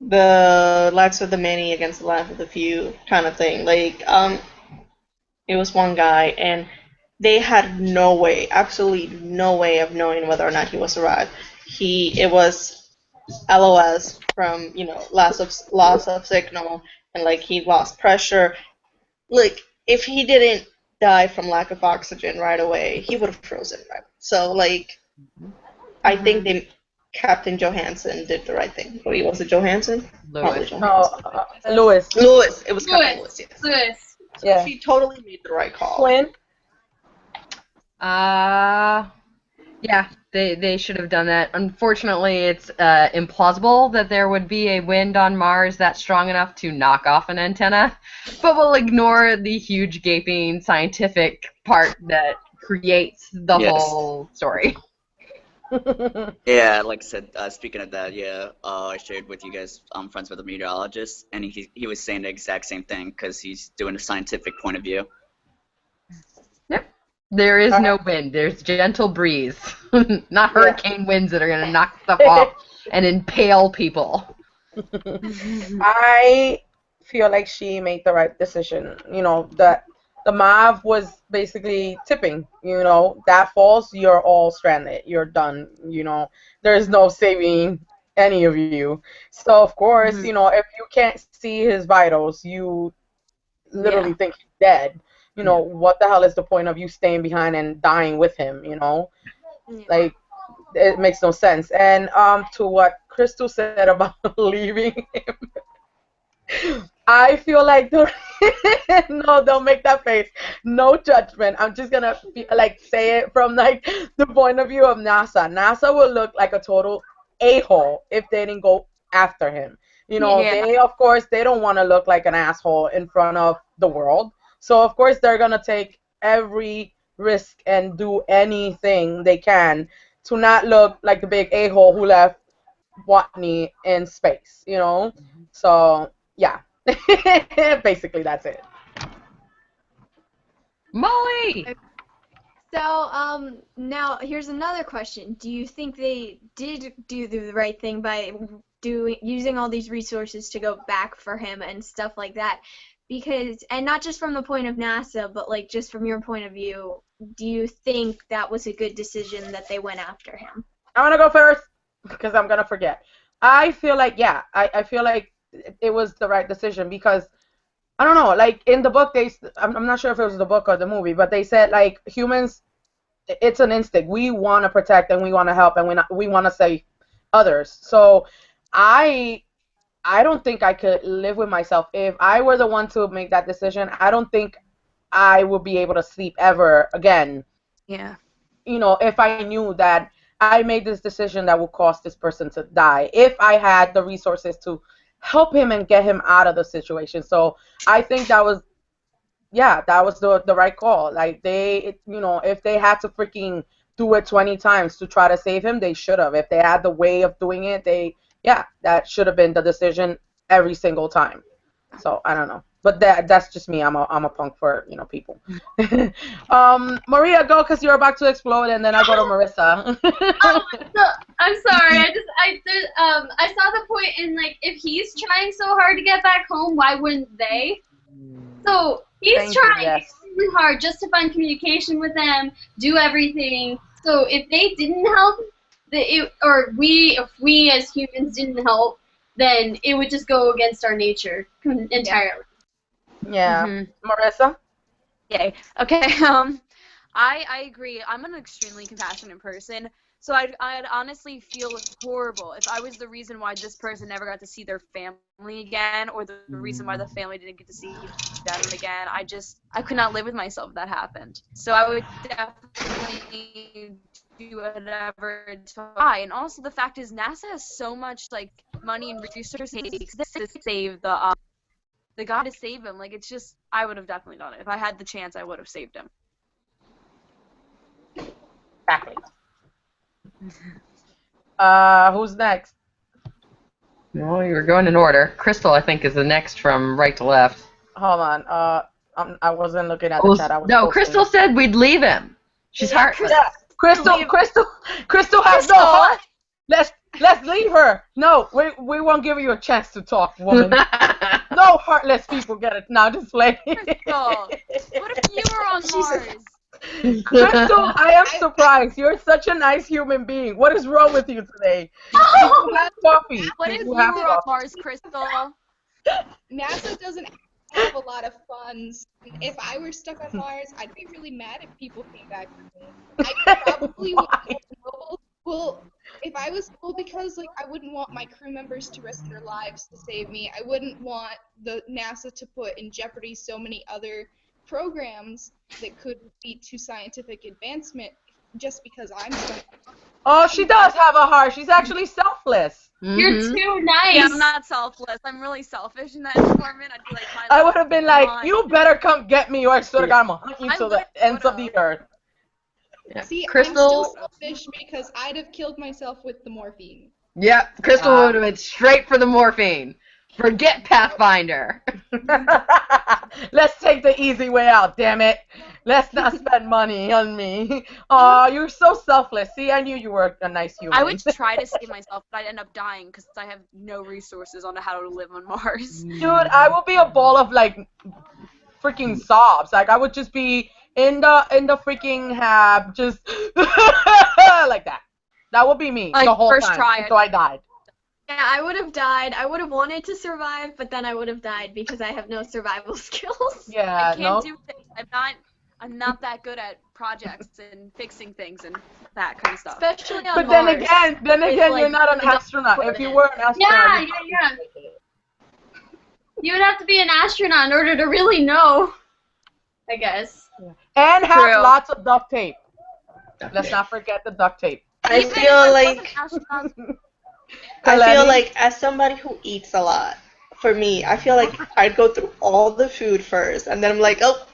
the lives of the many against the lives of the few kind of thing. Like, it was one guy, and they had no way, absolutely no way of knowing whether or not he was alive. It was LOS from, loss of signal, and like he lost pressure. Like, if he didn't die from lack of oxygen right away, he would have frozen. Right? So like, I think Captain Johansson did the right thing. Wait, was it Johansson? Probably Lewis. Johansson. Lewis. Lewis. It was Captain Lewis. Yes. Lewis. Yeah. She totally made the right call. Quinn. Yeah, they should have done that. Unfortunately, it's implausible that there would be a wind on Mars that's strong enough to knock off an antenna, but we'll ignore the huge gaping scientific part that creates the whole story. Yeah, like I said, speaking of that, I shared with you guys, I'm friends with a meteorologist, and he was saying the exact same thing because he's doing a scientific point of view. Yep. There is no wind. There's gentle breeze, not hurricane winds that are going to knock stuff off and impale people. I feel like she made the right decision. You know, that the Mav was basically tipping. You know, that falls, you're all stranded. You're done. You know, there's no saving any of you. So, of course, you know, if you can't see his vitals, you literally think he's dead. You know, what the hell is the point of you staying behind and dying with him, you know? Like, it makes no sense. And to what Crystal said about leaving him, I feel like, no, don't make that face. No judgment. I'm just going to, say it from, the point of view of NASA. NASA will look like a total a-hole if they didn't go after him. You know, they, of course, they don't want to look like an asshole in front of the world. So, of course, they're going to take every risk and do anything they can to not look like the big a-hole who left Watney in space, you know? So, yeah. Basically, that's it. Molly! So, now here's another question. Do you think they did do the right thing by using all these resources to go back for him and stuff like that? Because, and not just from the point of NASA, but just from your point of view, do you think that was a good decision that they went after him? I want to go first because I'm going to forget. I feel like, I feel like it was the right decision because, I don't know, in the book, I'm not sure if it was the book or the movie, but they said, humans, it's an instinct. We want to protect and we want to help and we want to save others. So I don't think I could live with myself. If I were the one to make that decision, I don't think I would be able to sleep ever again. Yeah. You know, if I knew that I made this decision that would cause this person to die, if I had the resources to help him and get him out of the situation. So I think that was the right call. If they had to freaking do it 20 times to try to save him, they should have. If they had the way of doing it, that should have been the decision every single time. So I don't know, but that's just me. I'm a punk for people. Maria, go because you're about to explode, and then I go to Marissa. I'm sorry. I saw the point in if he's trying so hard to get back home, why wouldn't they? So he's trying extremely hard just to find communication with them, do everything. So if they didn't help, if we as humans didn't help, then it would just go against our nature entirely. Yeah. Marissa? Yay. Okay. I agree. I'm an extremely compassionate person, so I'd honestly feel horrible if I was the reason why this person never got to see their family again, or the reason why the family didn't get to see them again. I could not live with myself if that happened. So I would definitely do whatever to try. And also the fact is NASA has so much money and resources to save the guy, to save him. It's just, I would have definitely done it. If I had the chance, I would have saved him. Exactly. Who's next? Well, you were going in order. Crystal, I think, is the next from right to left. Hold on. I wasn't looking at the chat. No, Crystal said we'd leave him. She's heartless. Yeah. Crystal has no heart. Let's leave her. No, we won't give you a chance to talk, woman. No heartless people get it. Now just play. Crystal, what if you were on Mars? Crystal, I am surprised. You're such a nice human being. What is wrong with you today? You have coffee. What if you were on Mars, Crystal? NASA doesn't have a lot of funds. If I were stuck on Mars, I'd be really mad if people came back to me. I probably Well, if I was because like I wouldn't want my crew members to risk their lives to save me. I wouldn't want the NASA to put in jeopardy so many other programs that could lead to scientific advancement just because I'm so. Oh, she does have a heart. She's actually selfless. You're too nice. Yeah, I'm not selfless. I'm really selfish in that department. I'd be like, my I life would have been is like, mine. you better come get me, or I swear to God, I'm gonna hunt you I to the literally ends of the would've. earth. Yeah. See, I'm Crystal. still selfish because I'd have killed myself with the morphine. Yep, Crystal would have went straight for the morphine. Forget Pathfinder. Let's take the easy way out, damn it. Let's not spend money on me. Aw, you're so selfless. See, I knew you were a nice human. I would try to save myself, but I'd end up dying because I have no resources on how to live on Mars. Dude, I would be a ball of like freaking sobs. Like I would just be in the freaking hab, just like that. That would be me Like, the whole first time try, until I died. Yeah, I would have died. I would have wanted to survive, but then I would have died because I have no survival skills. Yeah, I can't do things. I'm not that good at projects and fixing things and that kind of stuff. Especially on But Mars. then with, again, like, you're not an the astronaut. If you equipment. were an astronaut, Yeah. You would have to be an astronaut in order to really know, I guess. and have True. lots of duct tape. Let's not forget the duct tape. I feel like as somebody who eats a lot, for me, I feel like I'd go through all the food first, and then I'm like, oh,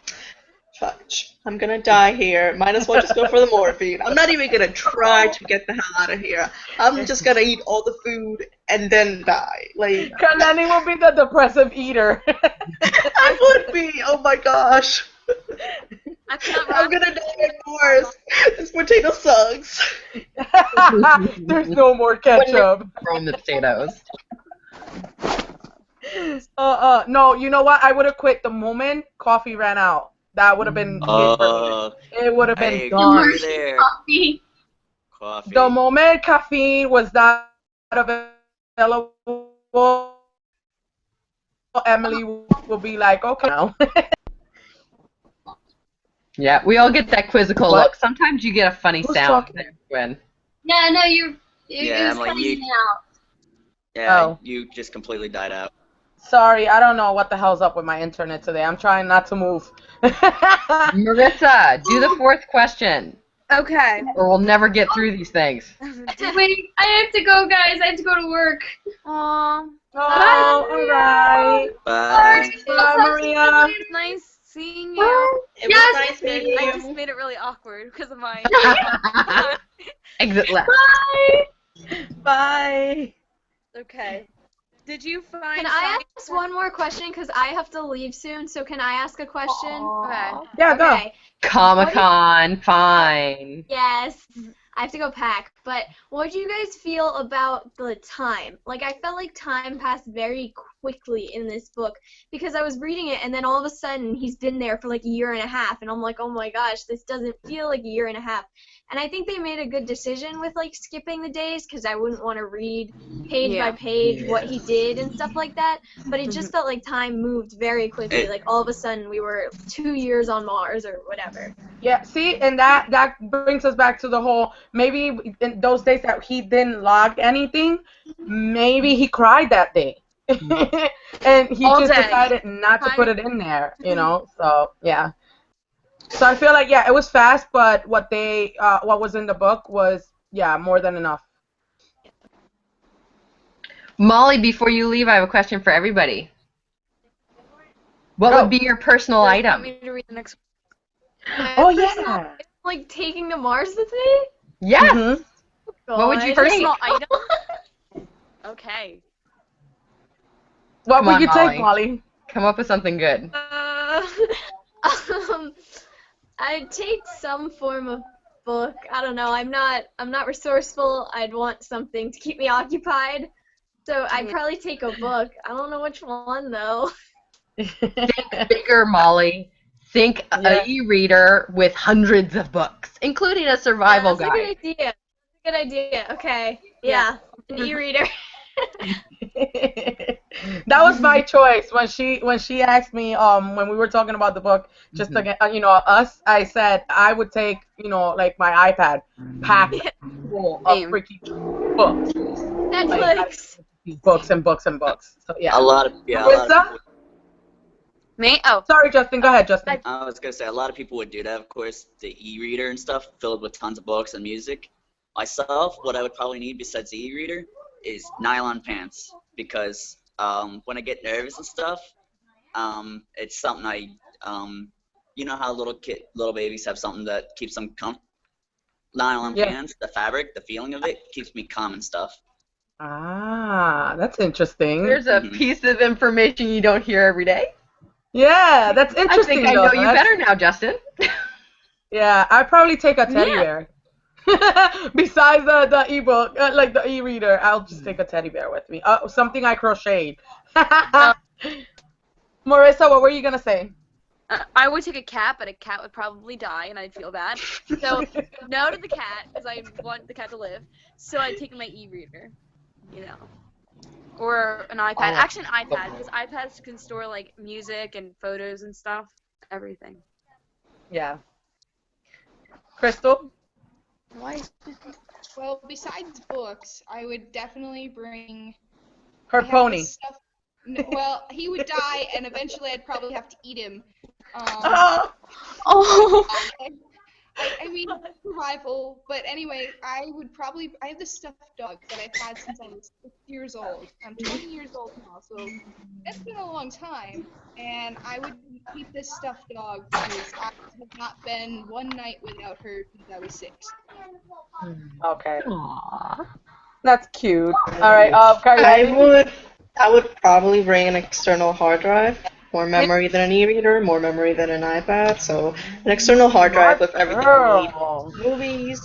fudge, I'm gonna die here. Might as well just go for the morphine. I'm not even gonna try to get the hell out of here. I'm just gonna eat all the food and then die. Like, Kalani will be the depressive eater. I would be. Oh my gosh. I'm gonna die on Mars. This potato sucks. There's no more ketchup. From the potatoes. No, you know what? I would have quit the moment coffee ran out. That would have been it for me. It would have been gone. There. Coffee. Coffee. The moment caffeine was not available, Emily will be like, okay now. Yeah, we all get that quizzical What? look. Sometimes you get a funny Who's sound talking? there, Gwen. Yeah, no, it Yeah, was I'm like, cutting you- out. Yeah, Oh. you just completely died out. Sorry, I don't know what the hell's up with my internet today. I'm trying not to move. Marissa, do the fourth question, Okay. or we'll never get through these things. Wait, I have to go, guys. I have to go to work. Aww. Oh, alright. Bye. Bye, Maria. It's nice seeing you. It Yes. was nice meeting I you. just made it really awkward because of my. Exit left. Bye. Bye. Okay. Did you find? Can I ask one more question? Because I have to leave soon, so can I ask a question? Okay. Yeah, go. Okay. Comic-Con, fine. Yes. I have to go pack. But what do you guys feel about the time? Like, I felt like time passed very quickly in this book because I was reading it, and then all of a sudden he's been there for like a year and a half, and I'm like, oh my gosh, this doesn't feel like a year and a half. And I think they made a good decision with like skipping the days because I wouldn't want to read page by page what he did and stuff like that. But it just felt like time moved very quickly. Like all of a sudden we were 2 years on Mars or whatever. Yeah, see, and that brings us back to the whole, maybe in those days that he didn't log anything, maybe he cried that day. And he All just day. decided not to put it in there, you know? So, yeah. So I feel like, yeah, it was fast, but what was in the book was, yeah, more than enough. Molly, before you leave, I have a question for everybody. What Go. would be your personal Want item? me to read the next? Oh, My personal- yeah. Like taking to Mars with me? Yes. Mhm. What would you God. take? Personal item. Okay. What Come would on, you Molly. take, Molly? Come up with something good. I'd take some form of book. I don't know. I'm not resourceful. I'd want something to keep me occupied. So I'd probably take a book. I don't know which one though. Bigger, Molly. Think Yeah. an e-reader with hundreds of books, including a survival That's guide. a good idea. Good idea. Okay. Yeah. An e-reader. That was my choice when she asked me when we were talking about the book just to get us. I said I would take like my iPad packed full of Same. freaking books, Netflix. books and books and books. So yeah. A lot of Marissa? people. Me? Oh. Sorry, Justin. Go ahead, Justin. I was gonna say a lot of people would do that. Of course, the e-reader and stuff filled with tons of books and music. Myself, what I would probably need besides the e-reader is nylon pants because when I get nervous and stuff, it's something you know how little babies have something that keeps them comfortable. Nylon pants, the fabric, the feeling of it keeps me calm and stuff. Ah, that's interesting. There's a piece of information you don't hear every day. Yeah, that's interesting. I think I know you better now, Justin. Yeah, I'd probably take a teddy bear. Besides the ebook, like the e-reader, I'll just take a teddy bear with me. Something I crocheted. Marissa, what were you gonna say? I would take a cat, but a cat would probably die, and I'd feel bad. So no to the cat, because I want the cat to live. So I'd take my e-reader, or an iPad. Actually, an iPad, because iPads can store like music and photos and stuff, everything. Yeah. Crystal? Well, besides books, I would definitely bring her pony. Well, he would die, and eventually I'd probably have to eat him. Oh. I mean, survival. But anyway, I have this stuffed dog that I've had since I was 6 years old. I'm 20 years old now, so that's been a long time. And I would keep this stuffed dog because I have not been one night without her since I was 6. Okay. Aww. That's cute. All right, Carly. I would probably bring an external hard drive. More memory than an e-reader, more memory than an iPad. So an external hard drive with everything you need. Movies,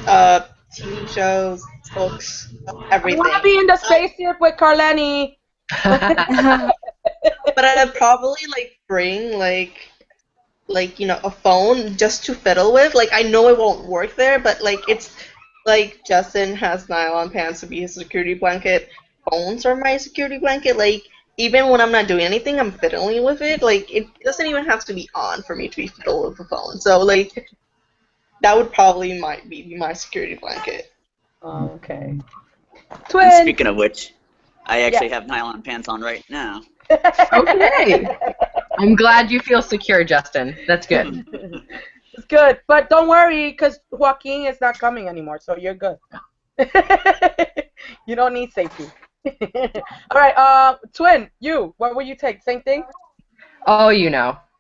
TV shows, books, everything. I want to be in the spaceship with Carleni. But I'd probably bring a phone just to fiddle with. Like I know it won't work there, but it's like Justin has nylon pants to be his security blanket. Phones are my security blanket. Even when I'm not doing anything, I'm fiddling with it. It doesn't even have to be on for me to be fiddling with the phone. So that would probably be my security blanket. Okay. And speaking of which, I actually have nylon pants on right now. Okay. I'm glad you feel secure, Justin. That's good. It's good, but don't worry, because Joaquin is not coming anymore, so you're good. You don't need safety. All right, Twin, what will you take? Same thing? Oh,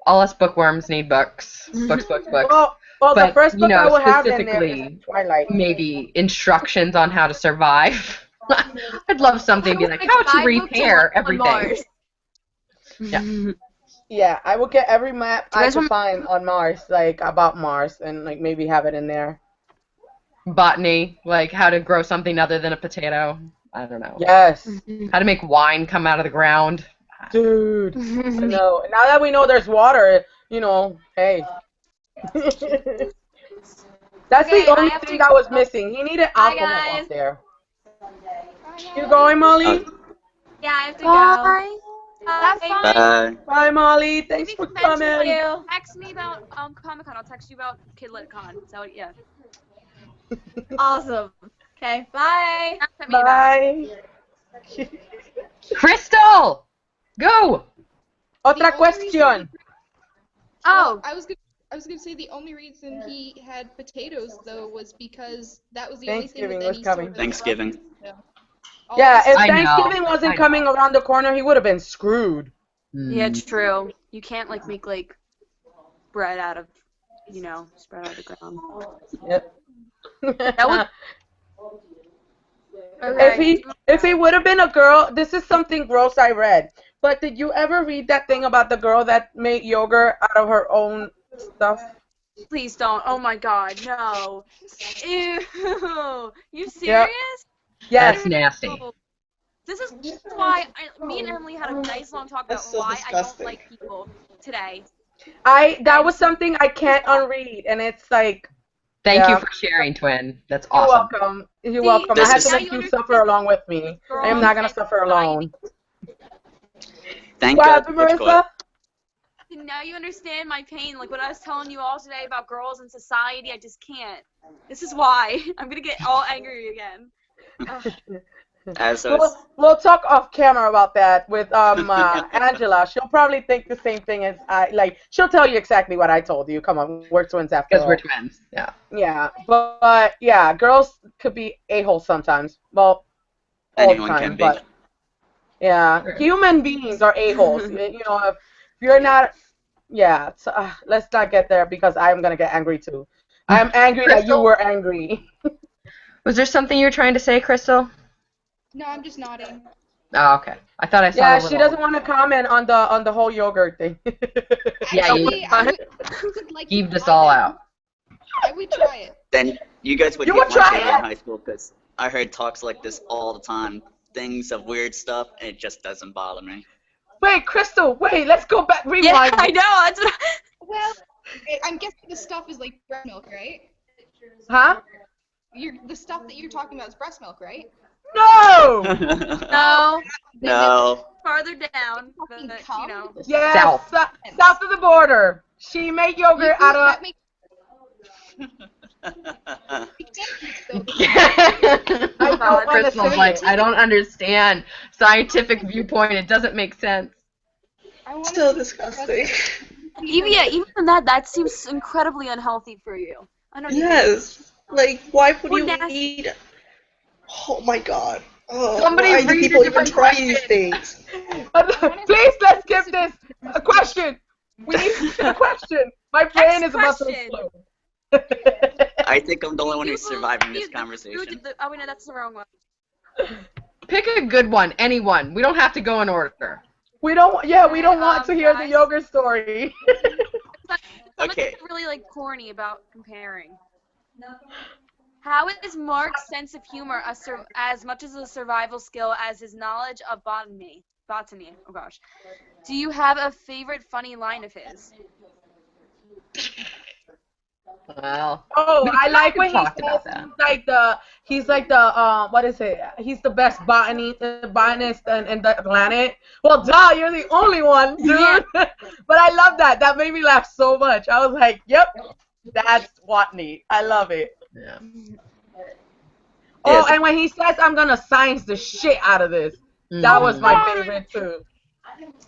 all us bookworms need books. Books. Well, but, the first book I will have in there specifically, is Twilight. Maybe instructions on how to survive. I'd love something to be like how to repair everything. Yeah. Yeah, I will get every map I can find on Mars, about Mars, and maybe have it in there. Botany, how to grow something other than a potato. I don't know. Yes. How to make wine come out of the ground. Dude, I know. Now that we know there's water, hey. That's the only thing that was missing. He needed alcohol up there. You going, Molly? Yeah, I have to go. That's fine. Bye. Bye, Molly. Thanks for coming. Text me about Comic-Con. I'll text you about KidLitCon. So yeah. Awesome. Okay, bye. Bye. Crystal, go. Otra cuestión. Oh, I was gonna say the only reason he had potatoes though was because that was the only thing that he coming. Thanksgiving. Yeah, if Thanksgiving wasn't coming around the corner, he would have been screwed. Yeah, true. You can't make bread out of, spread out of the ground. Yep. That would. Okay. If he would have been a girl, this is something gross I read. But did you ever read that thing about the girl that made yogurt out of her own stuff? Please don't. Oh my God, no. Ew. You serious? Yes. That's nasty. This is why me and Emily had a nice long talk about why I don't like people today. That was something I can't unread, and it's Thank you Yeah. for sharing, twin. That's You're awesome. welcome. You're See, welcome. I This had to is- now make you you suffer understand along with me. I am girls not gonna and suffer society. alone. Thank What God. happened, What you call it? Marissa? Now you understand my pain. Like what I was telling you all today about girls and society, I just can't. This is why. I'm gonna get all angry again. Ugh. As I was, We'll talk off camera about that with Angela. She'll probably think the same thing as I like. She'll tell you exactly what I told you. Come on, we're twins after Because we're all. twins. Yeah. Yeah, but yeah, girls could be a-holes sometimes. Well, all the anyone can time, be. but yeah, human beings are a-holes. You know, if you're not, yeah. So, let's not get there because I'm gonna get angry too. I'm angry that you Crystal? were angry. Was there something you were trying to say, Crystal? No, I'm just nodding. Oh, okay. I thought I saw Yeah, the she little. doesn't want to comment on the whole yogurt thing. Yeah, you Actually, I would like to heaved us try all it. out. I would try it. Then you guys would You hate would my favorite try in it? high school because I heard talks like this all the time. Things of weird stuff, and it just doesn't bother me. Wait, Crystal, wait, let's go back, Yeah, rewind. I know. That's what. Well, I'm guessing the stuff is like breast milk, right? Huh? The stuff that you're talking about is breast milk, right? No! No, No. farther down. Fucking But, cum? you know. Yes, South. south of the border. She made yogurt out of. That makes sense, though. I don't want to Crystal's say like, it. I don't understand. Scientific viewpoint, it doesn't make sense. I want Still disgusting. Even that seems incredibly unhealthy for you. I don't even. Yes. Like, why would Or you nasty. eat? Oh my god. Oh, Somebody why do read a people even different try question. these things? Please, let's skip this. A question. We need to skip a question. My brain is about to question. explode. I think I'm the only one who's Google- surviving this you- conversation. Oh, wait, no, that's the wrong one. Pick a good one, anyone. We don't have to go in order. we don't. Yeah, we don't want to hear the guys. yogurt story. Some Okay. are really like corny about comparing. How is Mark's sense of humor as much as a survival skill as his knowledge of botany? Botany. Oh gosh. Do you have a favorite funny line of his? Well, Oh, we I like when he talked says about that. he's like the what is it? He's the best botanist in the planet. Well, duh, you're the only one, dude. Yeah. But I love that. That made me laugh so much. I was like, yep, that's botany. I love it. Yeah. Oh, Yes. and when he says, "I'm gonna science the shit out of this," that was my favorite too.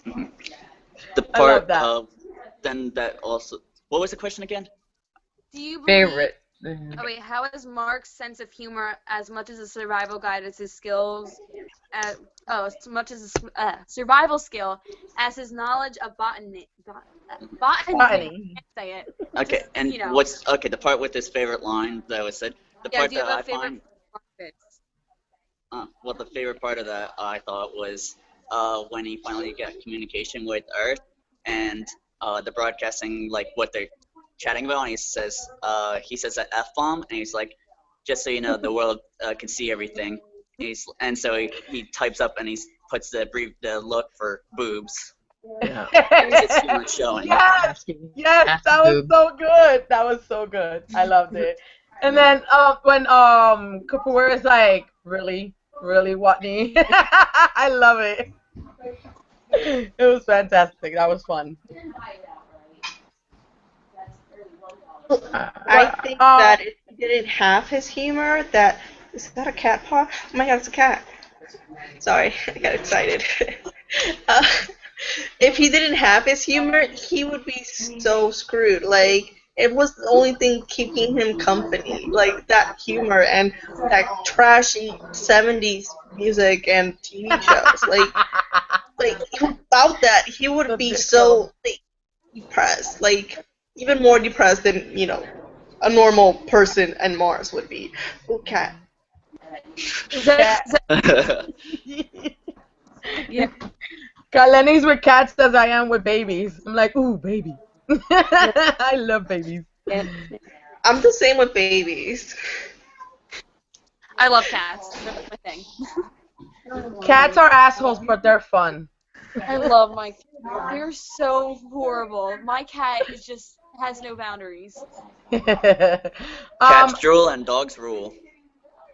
The I love part that. of then that also. What was the question again? Do you believe? Favorite. Oh wait, how is Mark's sense of humor as much as a survival guide as his skills? As much as a survival skill as his knowledge of botany. Botany. I can't say it. Okay, Just, and you know. what's okay? The part with his favorite line that was said. The Yeah, part do you that have I a favorite find. bits? Well, the favorite part of that I thought was when he finally got communication with Earth and the broadcasting, like what they're chatting about. And he says an F bomb, and he's like, just so you know, the world can see everything. And so he types up and he puts the look for boobs. Yeah. It's too much showing. Yes, that was so good. That was so good. I loved it. And then when Kapoor is like, really, Watney. I love it. It was fantastic. That was fun. I think that if he didn't have his humor, is that a cat paw? Oh my god, it's a cat. Sorry, I got excited. uh, if he didn't have his humor, he would be so screwed. Like, it was the only thing keeping him company. Like, that humor and that trashy 70s music and TV shows. Like without that, he would be so depressed. Like, even more depressed than, a normal person and Mars would be. Oh, cat. Yeah. Lenny's with cats as I am with babies. I'm like, ooh, baby. I love babies. I'm the same with babies. I love cats. That's my thing. Cats are assholes, but they're fun. I love my cats. They're so horrible. My cat is just has no boundaries. Cats drool and dogs rule.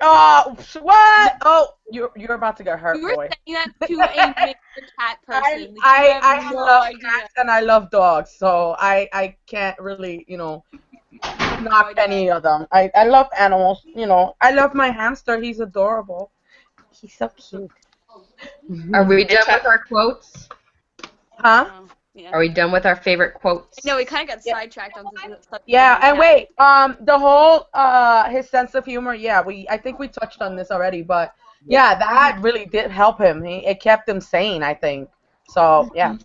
Oh, what? Oh, you're about to get hurt, You were boy. saying that to a major cat person. I You have no love idea. cats and I love dogs, so I can't really, knock any of them. I love animals, I love my hamster. He's adorable. He's so cute. Are we done with our quotes? Huh? Yeah. Are we done with our favorite quotes? No, we kind of got sidetracked onto the subject. Yeah, and wait, the whole his sense of humor, yeah, I think we touched on this already, but yeah, that really did help him. It kept him sane, I think. So yeah,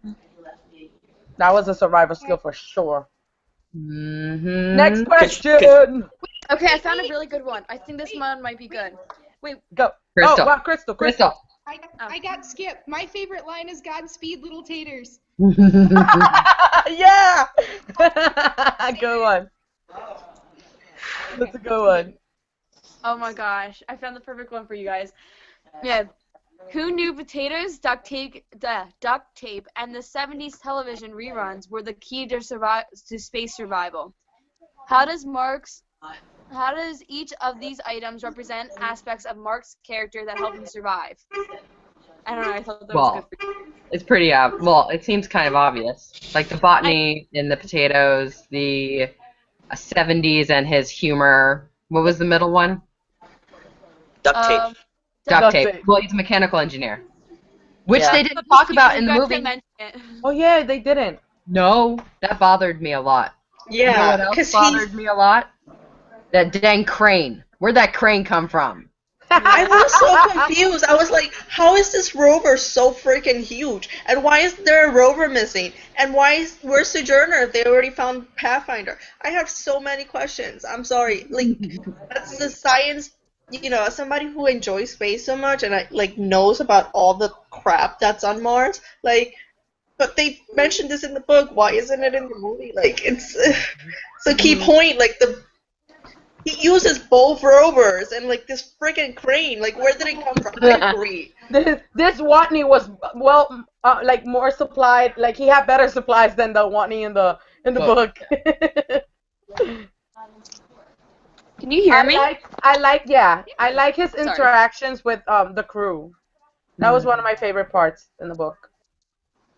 that was a survival skill for sure. Mm-hmm. Next question. Okay, I found a really good one. I think this one might be good. Wait, Go. Crystal. Oh, wow, Crystal. I got skipped. My favorite line is Godspeed, little taters. Yeah. Good one. That's a good one. oh my gosh, I found the perfect one for you guys. Yeah. Who knew potatoes, duct tape, and the 70s television reruns were the key to space survival? How does each of these items represent aspects of Mark's character that help him survive? I don't know, I thought that was good for you. It's pretty well, it seems kind of obvious. Like the botany and the potatoes, the 70s and his humor. What was the middle one? Duct tape. Duct tape. Well, he's a mechanical engineer. Which they didn't talk about in the movie. Oh yeah, they didn't. No, that bothered me a lot. Yeah, you know what else bothered me a lot? That dang crane. Where'd that crane come from? I was so confused. I was like, how is this rover so freaking huge? And why is there a rover missing? And where's Sojourner if they already found Pathfinder? I have so many questions. I'm sorry. Like, that's the science, as somebody who enjoys space so much and knows about all the crap that's on Mars, but they mentioned this in the book. Why isn't it in the movie? It's a key point. He uses both rovers and this freaking crane. Where did it come from? I agree. This Watney was more supplied. He had better supplies than the Watney in the book. Can you hear me? I like his interactions with the crew. That was one of my favorite parts in the book.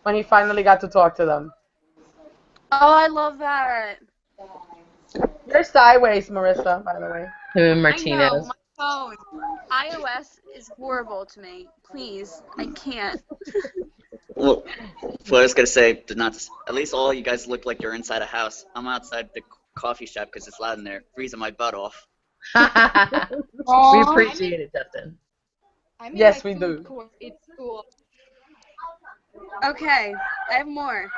When he finally got to talk to them. Oh, I love that. You're sideways, Marissa, by the way. Martinez. I know, my phone. iOS is horrible to me. Please, I can't. Well, what I was going to say, at least all you guys look like you're inside a house. I'm outside the coffee shop because it's loud in there, freezing my butt off. We appreciate it, Justin. Yes, we do. Court. It's cool. Okay, I have more.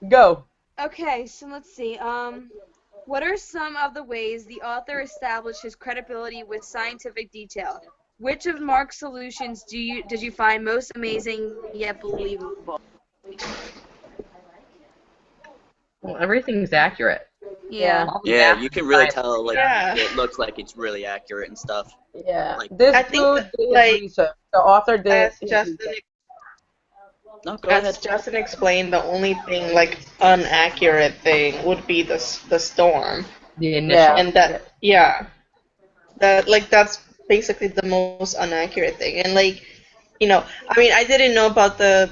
Go. Okay, so let's see. What are some of the ways the author established his credibility with scientific detail? Which of Mark's solutions did you find most amazing yet believable? Well, everything's accurate. Yeah. Yeah, you can really tell. It looks like it's really accurate and stuff. Yeah. I think research. The author did. As Justin explained, the only thing inaccurate thing would be the storm. The initial. And that's basically the most inaccurate thing. And I didn't know about the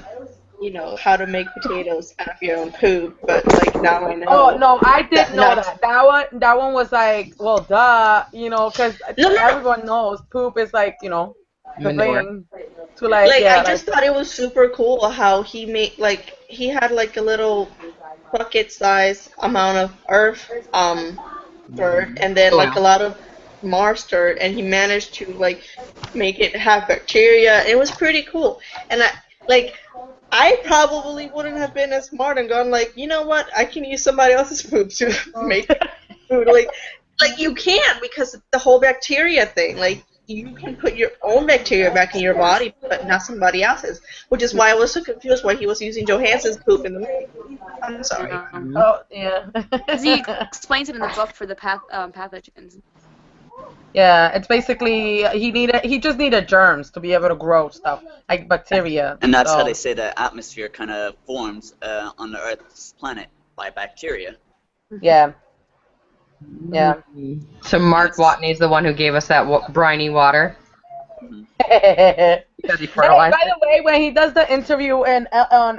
how to make potatoes out of your own poop, but now I know. Oh no, I didn't know that. That one was well, duh, because everyone knows poop is the thing to I just thought it was super cool how he made he had a little bucket size amount of earth dirt and then a lot of Mars dirt, and he managed to make it have bacteria. It was pretty cool. And I probably wouldn't have been as smart and gone you know what, I can use somebody else's poop to make food. You can't, because the whole bacteria thing. You can put your own bacteria back in your body, but not somebody else's. Which is why I was so confused why he was using Johansson's poop in the movie. I'm sorry. Oh yeah. Because he explains it in the book for the pathogens. Yeah, it's basically he just needed germs to be able to grow stuff like bacteria. And that's how they say the atmosphere kind of forms on the Earth's planet. by bacteria. Yeah. Yeah. So Mark Yes. Watney is the one who gave us that briny water Hey, because he fertilized by the way, when he does the interview on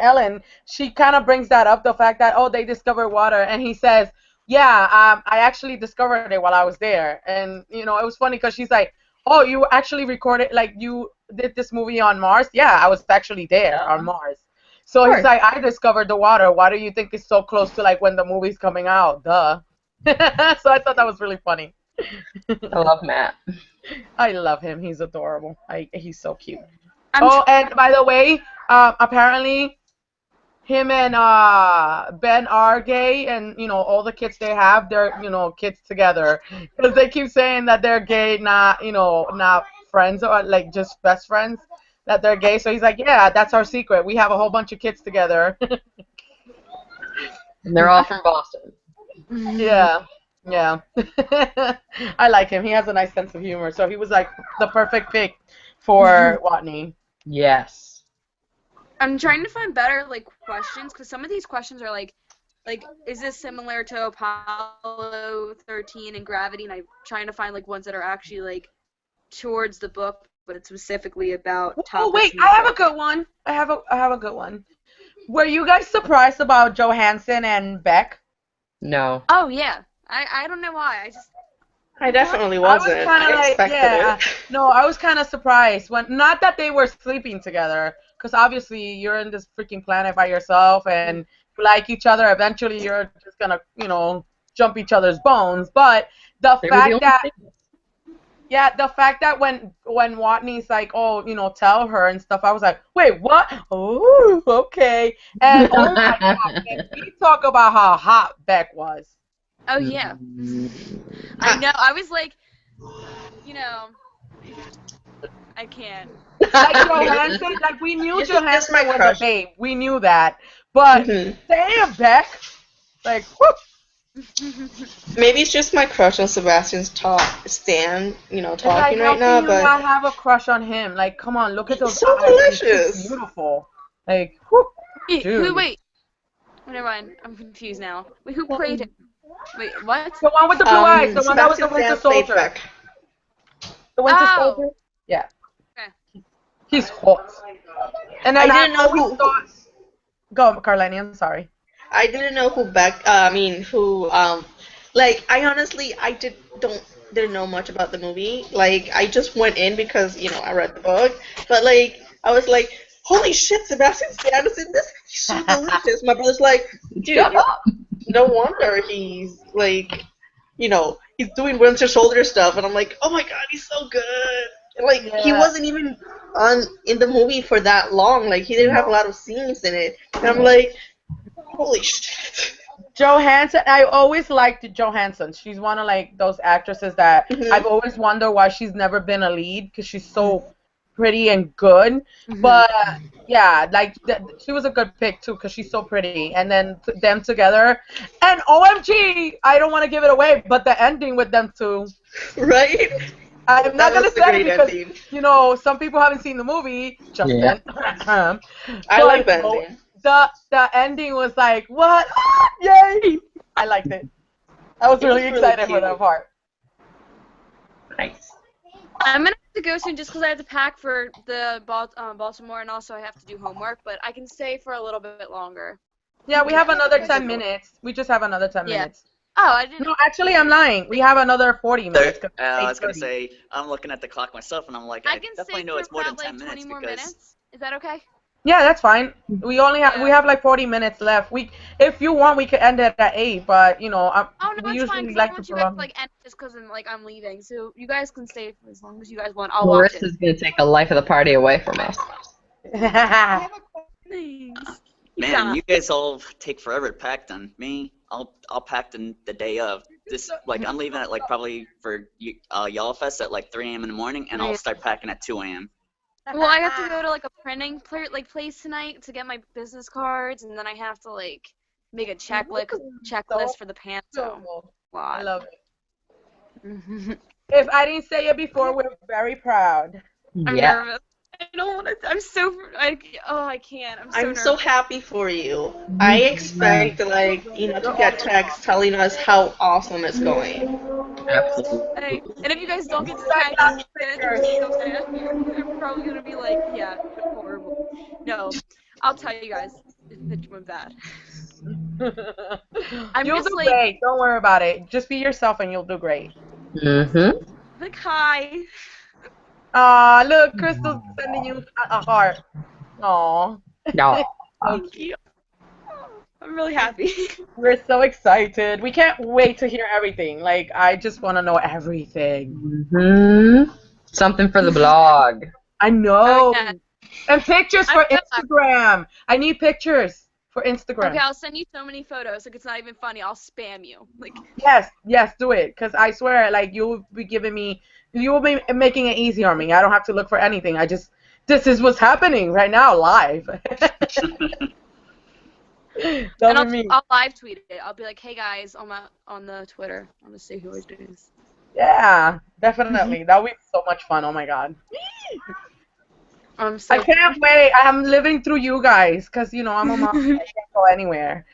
Ellen, she kind of brings that up, the fact that, oh, they discovered water, and he says, yeah, I actually discovered it while I was there. And, you know, it was funny because she's like, oh, you actually recorded, like, you did this movie on Mars? Yeah, I was actually there on Mars. So he's like, I discovered the water. Why do you think it's so close to, like, when the movie's coming out? Duh. So I thought that was really funny. I love Matt. I love him. He's adorable. He's so cute. And by the way, apparently him and Ben are gay, and you know all the kids they have, they're kids together, because they keep saying that they're gay, not friends or like just best friends. That they're gay. So he's like, yeah, that's our secret. We have a whole bunch of kids together. And they're all from Boston. Yeah. Yeah. I like him. He has a nice sense of humor. So he was like the perfect pick for Watney. Yes. I'm trying to find better like questions because some of these questions are like is this similar to Apollo 13 and Gravity? And I'm trying to find like ones that are actually like towards the book, but it's specifically about topics. Oh wait, in the I have a book. good one. I have a good one. Were you guys surprised about Johansson and Beck? No. Oh yeah, I don't know why. I definitely I was wasn't. kind of I like, expected yeah. it. No, I was kind of surprised when, not that they were sleeping together, because obviously you're in this freaking planet by yourself and you like each other. Eventually, you're just gonna, jump each other's bones. But the They were the fact only that, thing. yeah, the fact that when Watney's like, oh, tell her and stuff, I was like, wait, what? Oh, okay. And oh my God, can we talk about how hot Beck was? Oh yeah, I know. I was like, I can't. Like Johansson, like we knew This is Johansson my was a crush. babe. We knew that. But Mhm. damn, Beck, like, whoop. Maybe it's just my crush on Sebastian's Stan, It's talking like, how right now, can you but not have a crush on him? Like, come on, look at those he's so eyes. He's delicious. so beautiful. Like, whoop. Dude. Wait. Never mind. I'm confused now. Wait, who played him? Wait, what? The one with the blue eyes, the one that was the Sebastian Winter Stan played Soldier. Beck. The Winter Oh. Soldier? Yeah. Okay. He's hot. And then I didn't know always who. thought... Go, Carlani, I'm sorry. I didn't know who I honestly, didn't know much about the movie. Like, I just went in because, I read the book. But, like, I was like, holy shit, Sebastian Stan is in this? He's so delicious. My brother's like, dude, Shut up. no wonder he's, like, he's doing Winter Soldier stuff. And I'm like, oh my god, he's so good. And, like, he Yeah. wasn't even in the movie for that long. Like, he didn't have a lot of scenes in it. And I'm like, holy shit. Johansson, I always liked Johansson. She's one of like those actresses that I've always wondered why she's never been a lead, because she's so pretty and good. But yeah, like she was a good pick too because she's so pretty. And then them together, and OMG, I don't want to give it away, but the ending with them two. Right? I'm not gonna was a say great because ending. some people haven't seen the movie. Justin, I but, like the ending. The ending was like, what? Ah, yay! I liked it. I was really excited for that part. Nice. I'm gonna have to go soon just because I have to pack for the Baltimore, and also I have to do homework. But I can stay for a little bit longer. Yeah, we have another 10 minutes. We just have another 10 minutes. Oh, I didn't. No, actually, I'm lying. We have another 40 minutes. I was gonna say, I'm looking at the clock myself, and I'm like, I can definitely stay know for it's more than about 10 like 20 minutes more because minutes. Is that okay? Yeah, that's fine. We have like 40 minutes left. If you want, we could end it at 8. But Oh no, we it's fine. usually Cause I like to want you guys prolong. to like end just because I'm leaving. So you guys can stay for as long as you guys want. I'll watch it. Marissa's gonna take the life of the party away from us. I have a question. Thanks. man, you guys all take forever to pack. Then me, I'll pack the day of. This I'm leaving at like probably for Y'all Fest at like 3 a.m. in the morning, and I'll start packing at 2 a.m. Well, I have to go to like a printing place tonight to get my business cards, and then I have to like make a checklist for the pants. So, I love it. If I didn't say it before, we're very proud. I'm Yeah. nervous. don't want to. I'm so. I can't. I'm so I'm nervous. so happy for you. I expect to get texts telling us how awesome it's going. Hey, and if you guys don't get to text, then it's okay. You're probably gonna be like, yeah, it was horrible. No, I'll tell you guys if it went bad. I'm You'll just do like, great. Don't worry about it. Just be yourself and you'll do great. hi. Look, Crystal's sending you a heart. Aw. No. Thank you. I'm really happy. We're so excited. We can't wait to hear everything. Like, I just want to know everything. Something for the blog. I know. Oh, yeah. And pictures for Instagram. I need pictures for Instagram. Okay, I'll send you so many photos. Like, it's not even funny. I'll spam you. Like. Yes, do it. Because I swear, like, you'll be making it easy on me. I don't have to look for anything. This is what's happening right now, live. I'll live tweet it. I'll be like, hey guys, on the Twitter. I'm gonna say who it is. Yeah, definitely. That would be so much fun. Oh my god. I can't wait. I'm living through you guys because I'm a mom. I can't go anywhere.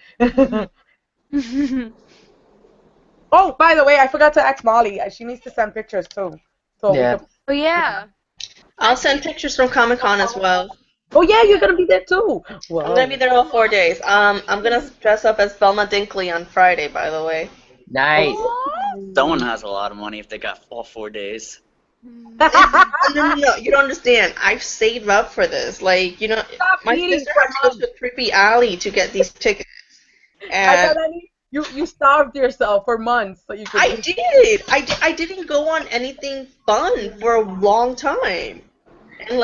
Oh, by the way, I forgot to ask Molly. She needs to send pictures too. So Yeah. Oh yeah. I'll send pictures from Comic-Con as well. Oh yeah, you're gonna be there too. Whoa. I'm gonna be there all 4 days. I'm gonna dress up as Velma Dinkley on Friday, by the way. Nice. Someone has a lot of money if they got all 4 days. No, you don't understand. I've saved up for this. Like, my sister had to go to a creepy alley to get these tickets. And you starved yourself for months so you could. I did. I didn't go on anything fun for a long time. And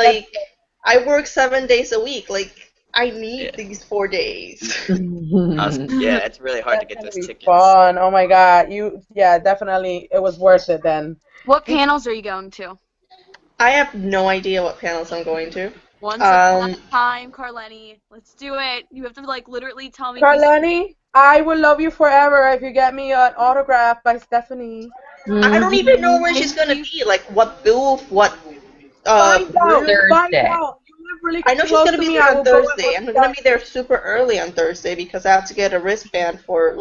I work 7 days a week. Like, I need these 4 days. Yeah, it's really hard to get those tickets. Fun. Oh my god. Definitely it was worth it then. What panels are you going to? I have no idea what panels I'm going to. Once upon a time, Carleni. Let's do it. You have to literally tell me. Carleni, I will love you forever if you get me an autograph by Stephanie. I don't even know where she's gonna be. Like, what booth? What? Find out. Thursday. Really I know she's gonna be there on Thursday. I'm gonna be there super early on Thursday because I have to get a wristband for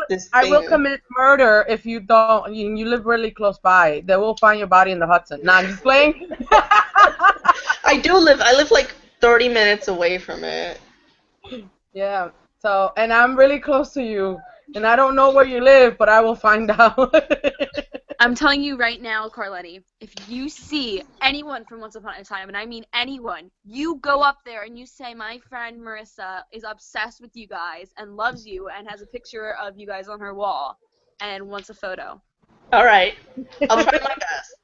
this thing. I will commit murder if you don't. You live really close by. They will find your body in the Hudson. Nah, I'm just playing. I live like 30 minutes away from it. Yeah. So, and I'm really close to you, and I don't know where you live, but I will find out. I'm telling you right now, Carletti, if you see anyone from Once Upon a Time, and I mean anyone, you go up there and you say, my friend Marissa is obsessed with you guys and loves you and has a picture of you guys on her wall and wants a photo. All right. I'll try my best.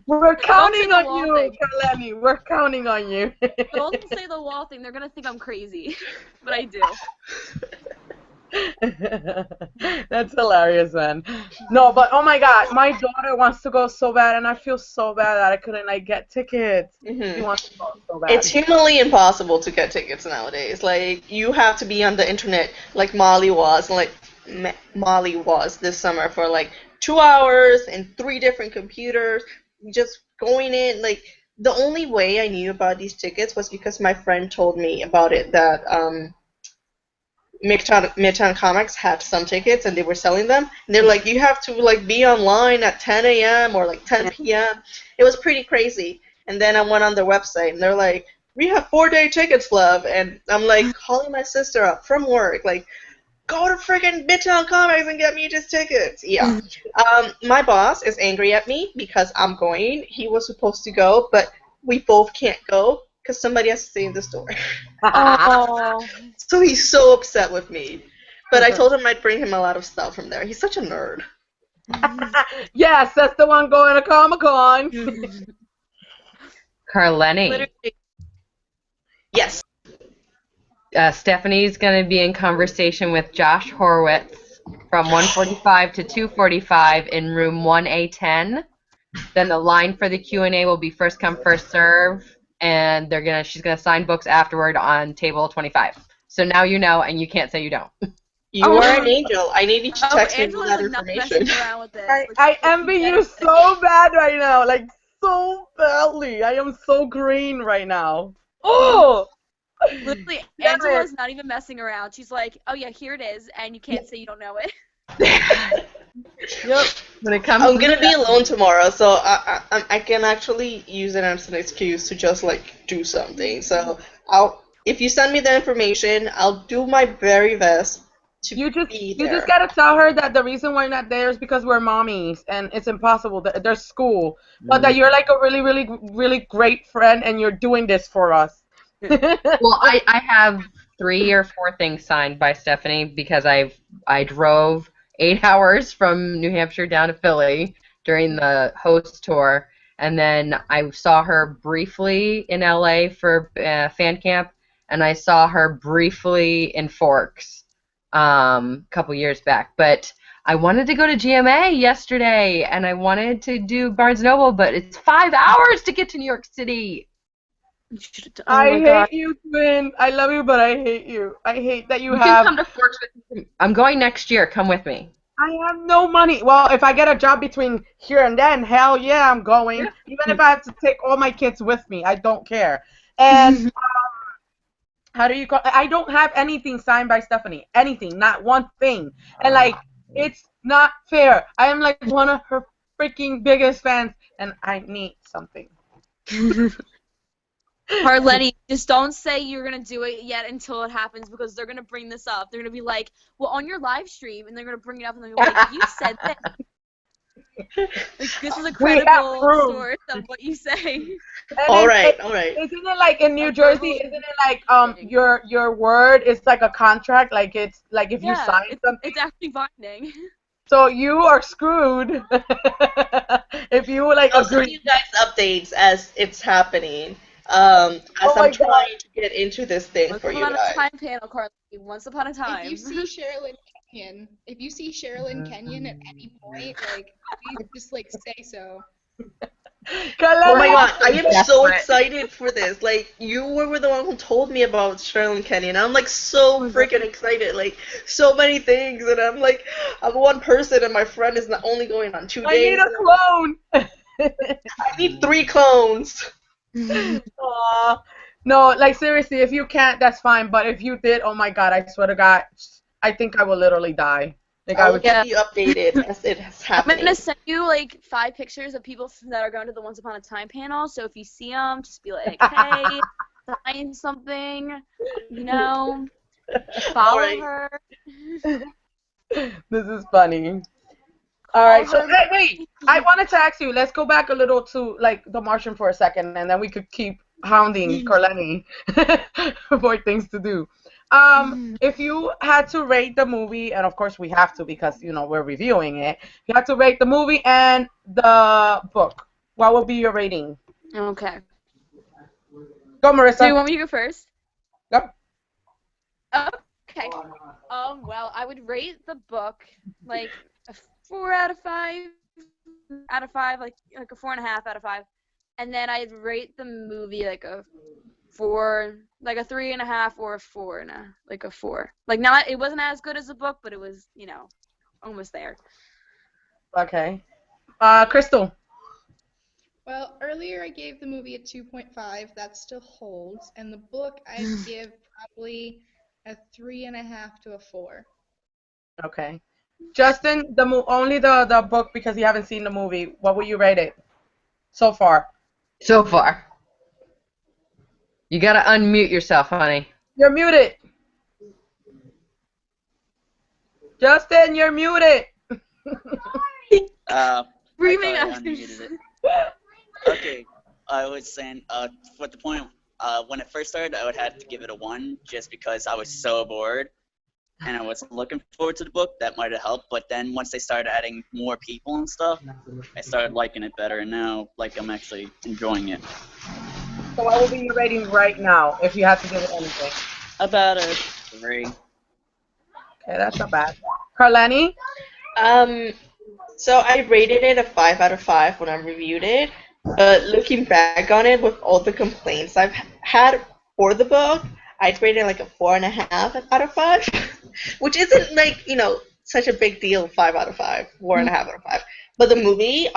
We're counting on you, Carletti. We're counting on you. Don't say the wall thing. They're going to think I'm crazy. But I do. That's hilarious, man. No, but oh my god, my daughter wants to go so bad, and I feel so bad that I couldn't get tickets. She wants to go so bad. It's humanly impossible to get tickets nowadays. Like, you have to be on the internet like Molly was, this summer for 2 hours and 3 different computers, just going in. Like, the only way I knew about these tickets was because my friend told me about it, that Midtown Comics had some tickets and they were selling them. And they're like, you have to be online at 10 a.m. or 10 p.m. It was pretty crazy. And then I went on their website and they're like, we have 4-day tickets, love. And I'm calling my sister up from work, go to friggin' Midtown Comics and get me these tickets. Yeah. My boss is angry at me because I'm going. He was supposed to go, but we both can't go because somebody has to stay in the store. Oh. So he's so upset with me. But I told him I'd bring him a lot of stuff from there. He's such a nerd. Yes, that's the one going to Comic-Con. Carleni. Yes. Stephanie's going to be in conversation with Josh Horowitz from 1:45 to 2:45 in room 1A10. Then the line for the Q&A will be first come, first serve. And she's gonna sign books afterward on table 25. So now you know, and you can't say you don't. You are an angel. I need you to text me Angela's that not information. messing around with this. I envy you so bad right now, so badly. I am so green right now. Oh! Literally, Damn it. Angela's not even messing around. She's like, oh yeah, here it is, and you can't say you don't know it. Yep. When it comes I'm to gonna be alone tomorrow, so I can actually use it as an excuse to just like do something. So if you send me the information, I'll do my very best to You be just there. gotta tell her that the reason we're not there is because we're mommies and it's impossible. There's school, but that you're like a really, really, really great friend and you're doing this for us. Well, I have 3 or 4 things signed by Stephanie because I drove 8 hours from New Hampshire down to Philly during the host tour, and then I saw her briefly in LA for fan camp, and I saw her briefly in Forks a couple years back. But I wanted to go to GMA yesterday, and I wanted to do Barnes Noble, but it's 5 hours to get to New York City. Oh I my hate God. you, twin. I love you, but I hate you. I hate that you You have. can come to Forks with me. I'm going next year. Come with me. I have no money. Well, if I get a job between here and then, hell yeah, I'm going. Even if I have to take all my kids with me, I don't care. And how do you call? I don't have anything signed by Stephanie. Anything, not one thing. And like, it's not fair. I am like one of her freaking biggest fans, and I need something. Harletti, just don't say you're gonna do it yet until it happens because they're gonna bring this up. They're gonna be like, "Well, on your live stream," and they're gonna bring it up and they're gonna be like, "You said that." Like, this is a We have credible proof. source of what you say. And All right. Isn't it like in New Jersey? Isn't it like your word is like a contract? Like it's like if you sign something. It's actually binding. So you are screwed if you like I'll send agree. you guys updates as it's happening. As Oh my I'm trying to get into this thing Once for you upon a guys. time panel, Carly. Once upon a time. If you see Sherilyn Kenyon at any point, like, please just like say so. Oh my god, I am so Desperate. excited for this. Like, you were the one who told me about Sherilyn Kenyon. I'm like so freaking excited. Like, so many things, and I'm like, I'm one person, and my friend is not only going on 2 I days. need a clone. I need 3 clones. Aw. No, like seriously, if you can't, that's fine. But if you did, oh my God, I swear to God, I think I will literally die. Like I I'll would. keep you updated as it has I'm happened. gonna send you like 5 pictures of people that are going to the Once Upon a Time panel. So if you see them, just be like, "Hey, sign something," you know, follow Alright. her. This is funny. All right, so wait, I wanted to ask you. Let's go back a little to like the Martian for a second, and then we could keep hounding Carleni for things to do. If you had to rate the movie, and of course we have to because you know we're reviewing it. If you had to rate the movie and the book, what would be your rating? Okay. Go, Marissa. Do you want me to go first? Go. Okay. Well, I would rate the book like a 4 out of 5 out of 5, like a 4.5 out of 5, and then I'd rate the movie like a 4, like a 3.5 or a 4 and a 4. Like not, it wasn't as good as the book, but it was, you know, almost there. Okay. Crystal. Well, earlier I gave the movie a 2.5. That still holds, and the book I'd give probably a 3.5 to a 4. Okay. Justin, only the book because you haven't seen the movie. What would you rate it so far? So far. You gotta unmute yourself, honey. You're muted. Justin, you're muted. Screaming I thought I after. unmuted it. Okay, I was saying, for the point, when it first started, I would have to give it a 1 just because I was so bored and I wasn't looking forward to the book. That might have helped, but then once they started adding more people and stuff, I started liking it better, and now, like, I'm actually enjoying it. So what would be your rating right now if you had to give it anything? About a 3. Okay, that's not bad. Carlani? So I rated it a 5 out of 5 when I reviewed it, but looking back on it with all the complaints I've had for the book, I'd rate it like a 4.5 out of 5, which isn't like, you know, such a big deal, 5 out of 5, 4.5 out of 5. But the movie,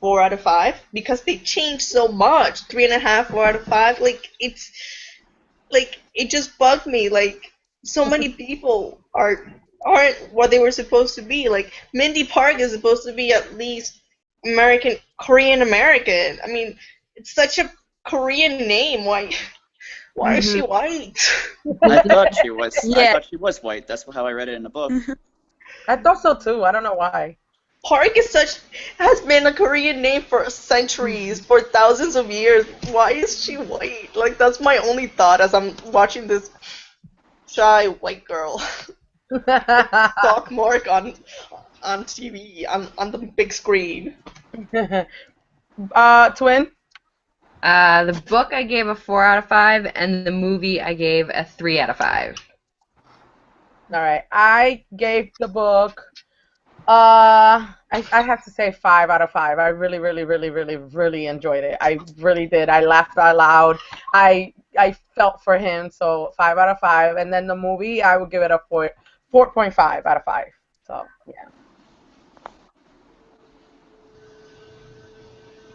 4 out of 5 because they changed so much. 3.5, 4 out of 5. Like it just bugged me. Like so many people aren't what they were supposed to be. Like Mindy Park is supposed to be at least Korean American. I mean, it's such a Korean name. Why is she white? I thought she was. I Yeah. thought she was white. That's how I read it in the book. I thought so too. I don't know why. Park has been a Korean name for centuries, for thousands of years. Why is she white? Like that's my only thought as I'm watching this shy white girl talk Mark on TV on the big screen. Twin? The book I gave a 4 out of 5, and the movie I gave a 3 out of 5. All right. I gave the book. I have to say 5 out of 5. I really, really, really, really, really enjoyed it. I really did. I laughed out loud. I felt for him, so 5 out of 5. And then the movie, I would give it a 4.5 out of 5. So yeah.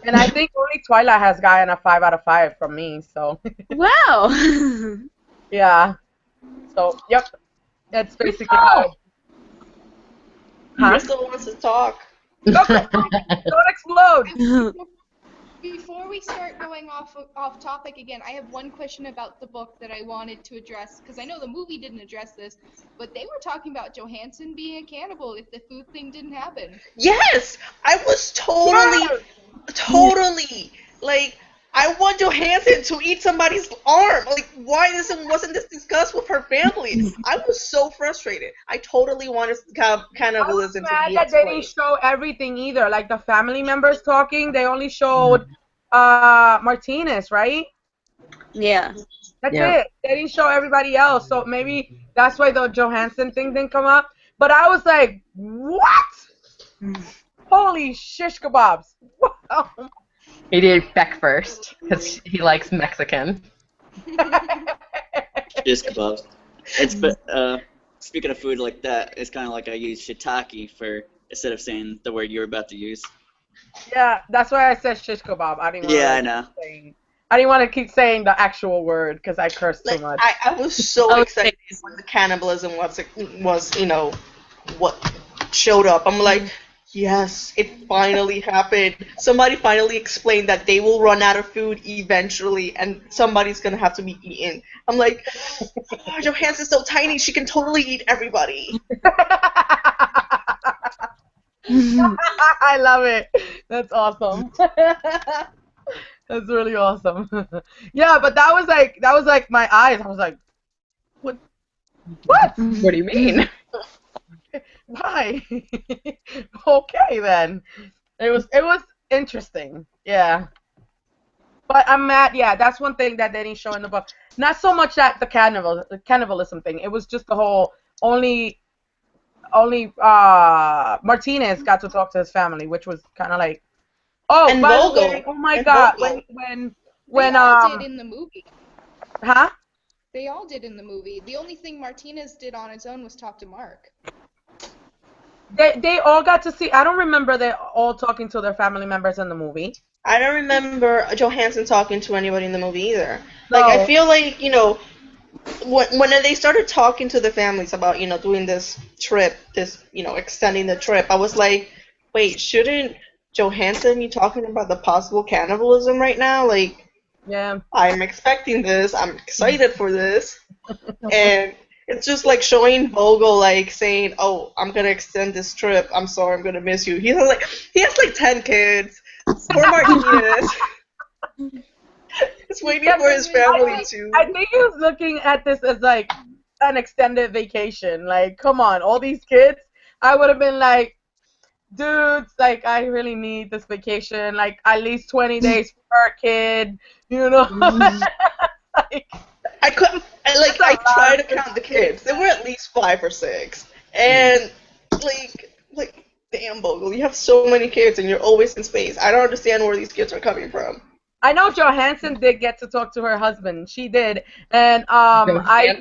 And I think only Twilight has gotten a 5 out of 5 from me. So Wow. yeah. So yep. That's basically how. Crystal wants to talk. Okay. Don't explode. Before we start going off topic again, I have one question about the book that I wanted to address, because I know the movie didn't address this, but they were talking about Johansson being a cannibal if the food thing didn't happen. Yes, I was totally like. I want Johansson to eat somebody's arm. Like, why wasn't this discussed with her family? I was so frustrated. I totally wanted cannibalism to be I was mad that they didn't show everything either. Like the family members talking, they only showed Martinez, right? Yeah. That's it. They didn't show everybody else. So maybe that's why the Johansson thing didn't come up. But I was like, what? Holy shish kebabs. Wow. He did Beck first, because he likes Mexican. Just kebabs. It's speaking of food like that, it's kind of like I use shiitake instead of saying the word you were about to use. Yeah, that's why I said shish kebab. I didn't. Yeah, I know. I didn't want to keep saying the actual word because I cursed too much. I was so excited when the cannibalism was what showed up. I'm like, yes, it finally happened. Somebody finally explained that they will run out of food eventually, and somebody's gonna have to be eaten. I'm like, oh, Johansson's so tiny, she can totally eat everybody. I love it. That's awesome. That's really awesome. Yeah, but that was like my eyes. I was like, what? What do you mean? Why? Okay then. It was interesting. Yeah. But I'm mad. Yeah, that's one thing that they didn't show in the book. Not so much that the cannibalism thing. It was just the whole only Martinez got to talk to his family, which was kind of like, oh, and by Vogel. the way, oh my God, Vogel. when they all did in the movie. Huh? They all did in the movie. The only thing Martinez did on his own was talk to Mark. They all got to see. I don't remember they all talking to their family members in the movie. I don't remember Johansson talking to anybody in the movie either. Like, I feel like, when they started talking to the families about, doing this trip, extending the trip, I was like, wait, shouldn't Johansson be talking about the possible cannibalism right now? Like, yeah, I'm expecting this. I'm excited for this. And it's just like showing Vogel, like, saying, oh, I'm going to extend this trip. I'm sorry, I'm going to miss you. He has like 10 kids. Poor Martinez. He's waiting for his family to. I think he was looking at this as like an extended vacation. Like, come on, all these kids. I would have been like, dudes, like, I really need this vacation. Like, at least 20 days per kid. Like, I tried to count the kids. There were at least 5 or 6. And like damn, Bogle, you have so many kids and you're always in space. I don't understand where these kids are coming from. I know Johansson did get to talk to her husband. She did. And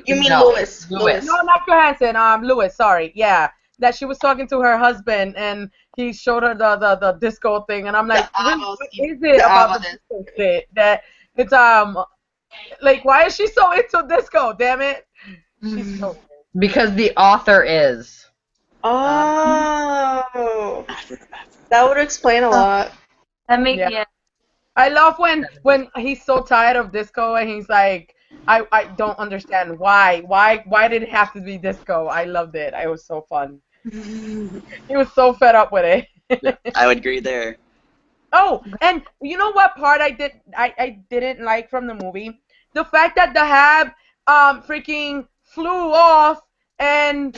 You mean Lewis. No, not Johansson. Lewis, sorry. Yeah. that she was talking to her husband and he showed her the disco thing, and I'm like, what is it about the disco shit that it's like, why is she so into disco? Damn it, she's so. Because the author is. Oh, that would explain a lot. That makes Yeah. I love when he's so tired of disco and he's like, I don't understand why did it have to be disco? I loved it. It was so fun. He was so fed up with it. I would agree there. Oh, and you know what part I didn't like from the movie? The fact that the Hab freaking flew off and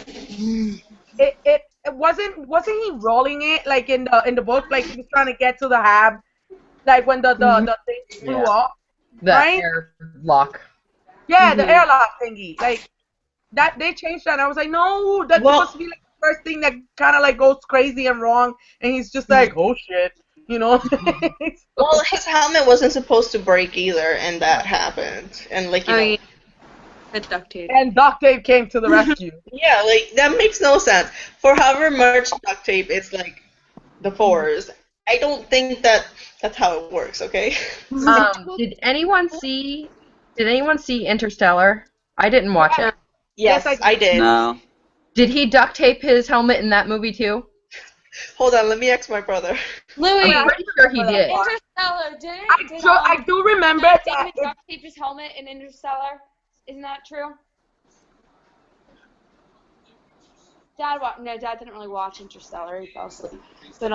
it wasn't he rolling it like in the book, like he was trying to get to the Hab, like when the thing flew off, The right? airlock. Yeah, the airlock thingy. Like that, they changed that. I was like, no, that's supposed to be like the first thing that kind of like goes crazy and wrong, and he's just like, oh shit, you know. Well, his helmet wasn't supposed to break either, and that happened. And like, you know. It's duct tape. And duct tape came to the rescue. Yeah, like that makes no sense. For however much duct tape, it's like the Force. I don't think that's how it works. Okay. Did anyone see Interstellar? I didn't watch it. Yes, I did. No. Did he duct tape his helmet in that movie too? Hold on, let me ask my brother. Louis, I'm pretty sure he did. Interstellar, I do remember Matt that. Damon duct taped his helmet in Interstellar. Isn't that true? Dad didn't really watch Interstellar. He fell asleep. But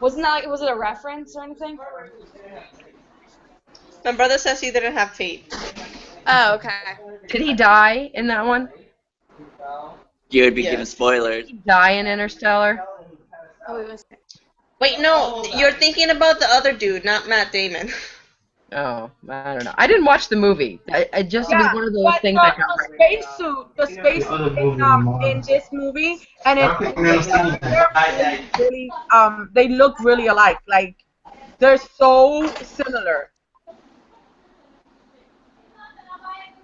wasn't that was it a reference or anything? My brother says he didn't have tape. Oh, okay. Did he die in that one? You would be giving spoilers. Did he die in Interstellar? Oh, Wait, no, you're thinking about the other dude, not Matt Damon. Oh, I don't know. I didn't watch the movie. I just it was one of those things I got right. The spacesuit in this movie, and really, they look really alike. Like they're so similar.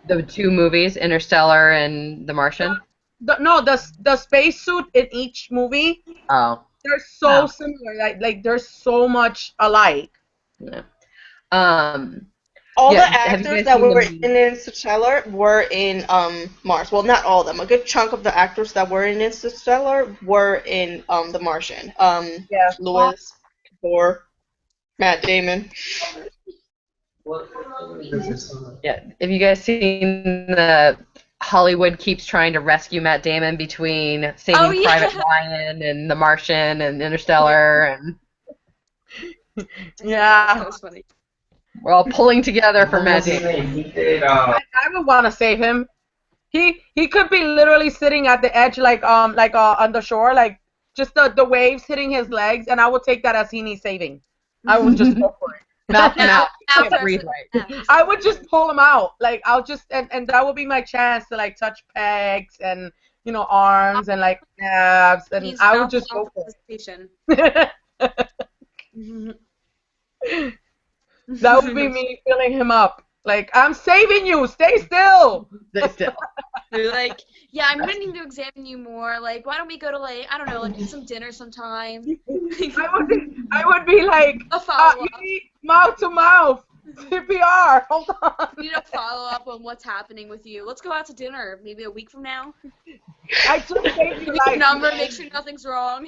The two movies, Interstellar and The Martian? The spacesuit in each movie, they're so similar. Like they're so much alike. Yeah. All the actors that were in Interstellar were in Mars. Well, not all of them. A good chunk of the actors that were in Interstellar were in The Martian. Lewis, Thor, Matt Damon. Yeah. Have you guys seen the Hollywood keeps trying to rescue Matt Damon between Saving Private Ryan and The Martian and Interstellar and that was funny. We're all pulling together for Matt Damon. I would want to save him. He could be literally sitting at the edge, like on the shore, like just the waves hitting his legs, and I would take that as he needs saving. I would just go for it. Mouth him out. Can't breathe right. I would just pull him out. Like I'll just and that would be my chance to like touch pegs and arms and like abs, and I would just go for it. That would be me filling him up. Like, I'm saving you. Stay still. Stay still. Like, yeah, I'm meaning to examine you more. Like, why don't we go to like, I don't know, like some dinner sometime? I would be like, a follow-up. You need mouth to mouth. CPR. Hold on. You need a follow-up on what's happening with you. Let's go out to dinner maybe a week from now. I just saved your life. Number, make sure nothing's wrong.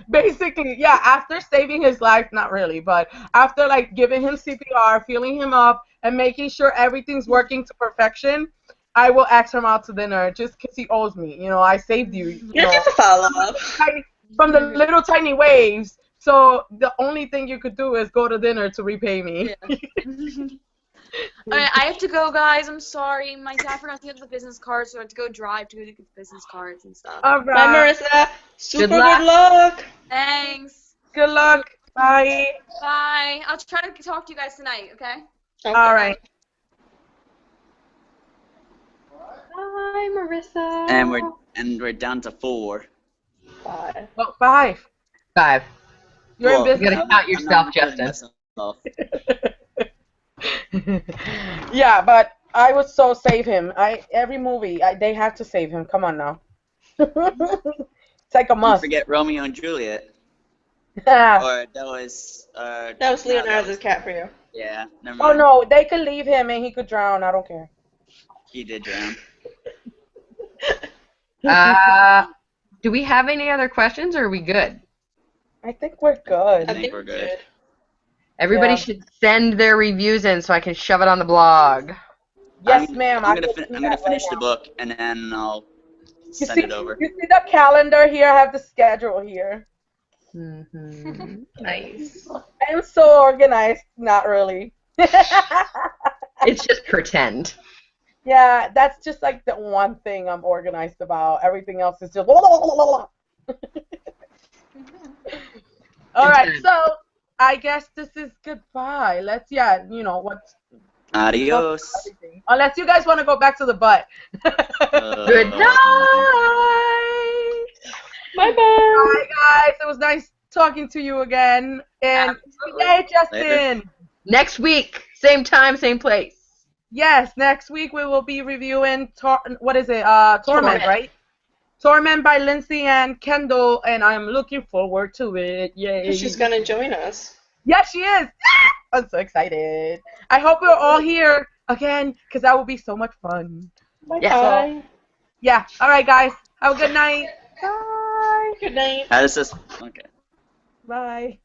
Basically, yeah, after saving his life, not really, but after like giving him CPR, feeling him up, and making sure everything's working to perfection, I will ask him out to dinner just because he owes me. I saved you. You get the follow-up. From the little tiny waves, so the only thing you could do is go to dinner to repay me. Yeah. Alright, I have to go, guys. I'm sorry. My dad forgot to get the business cards, so I have to go drive to go get the business cards and stuff. All right. Bye, Marissa. Super good luck. Thanks. Good luck. Bye. Bye. I'll try to talk to you guys tonight, okay? All right. Bye, Marissa. And we're down to 4. 5. Well, 5. 5. You're in business. You gotta count yourself, Justin. Yeah, but I would so save him. Every movie they have to save him. Come on now. It's like a Don't must. forget Romeo and Juliet. Oh Or that was. That was No, that Leonardo was. DiCaprio. Yeah, never mind. no, they could leave him and he could drown. I don't care. He did drown. Do we have any other questions, or are we good? I think we're I good. think we're good. Everybody Yeah. should send their reviews in so I can shove it on the blog. Yes, ma'am. I'm I gonna can do I'm gonna that right finish the now. book and then I'll You send see, it over. you see the calendar here. I have the schedule here. Mm-hmm. Nice. I am so organized. Not really. It's just pretend. Yeah, that's just like the one thing I'm organized about. Everything else is just. All right, so I guess this is goodbye. Let's, what's Adios. everything. Unless you guys want to go back to the butt. Good night. Bye bye. Bye, guys. It was nice talking to you again. And yay, Justin. Next week, same time, same place. Yes, next week we will be reviewing Torment, right? Torment by Lindsay and Kendall, and I'm looking forward to it. Yay! She's gonna join us. Yes, she is. I'm so excited. I hope we're all here again, because that will be so much fun. Bye Yeah. bye. Yeah. All right, guys. Have a good night. Bye. Good night. How does this? Okay. Bye.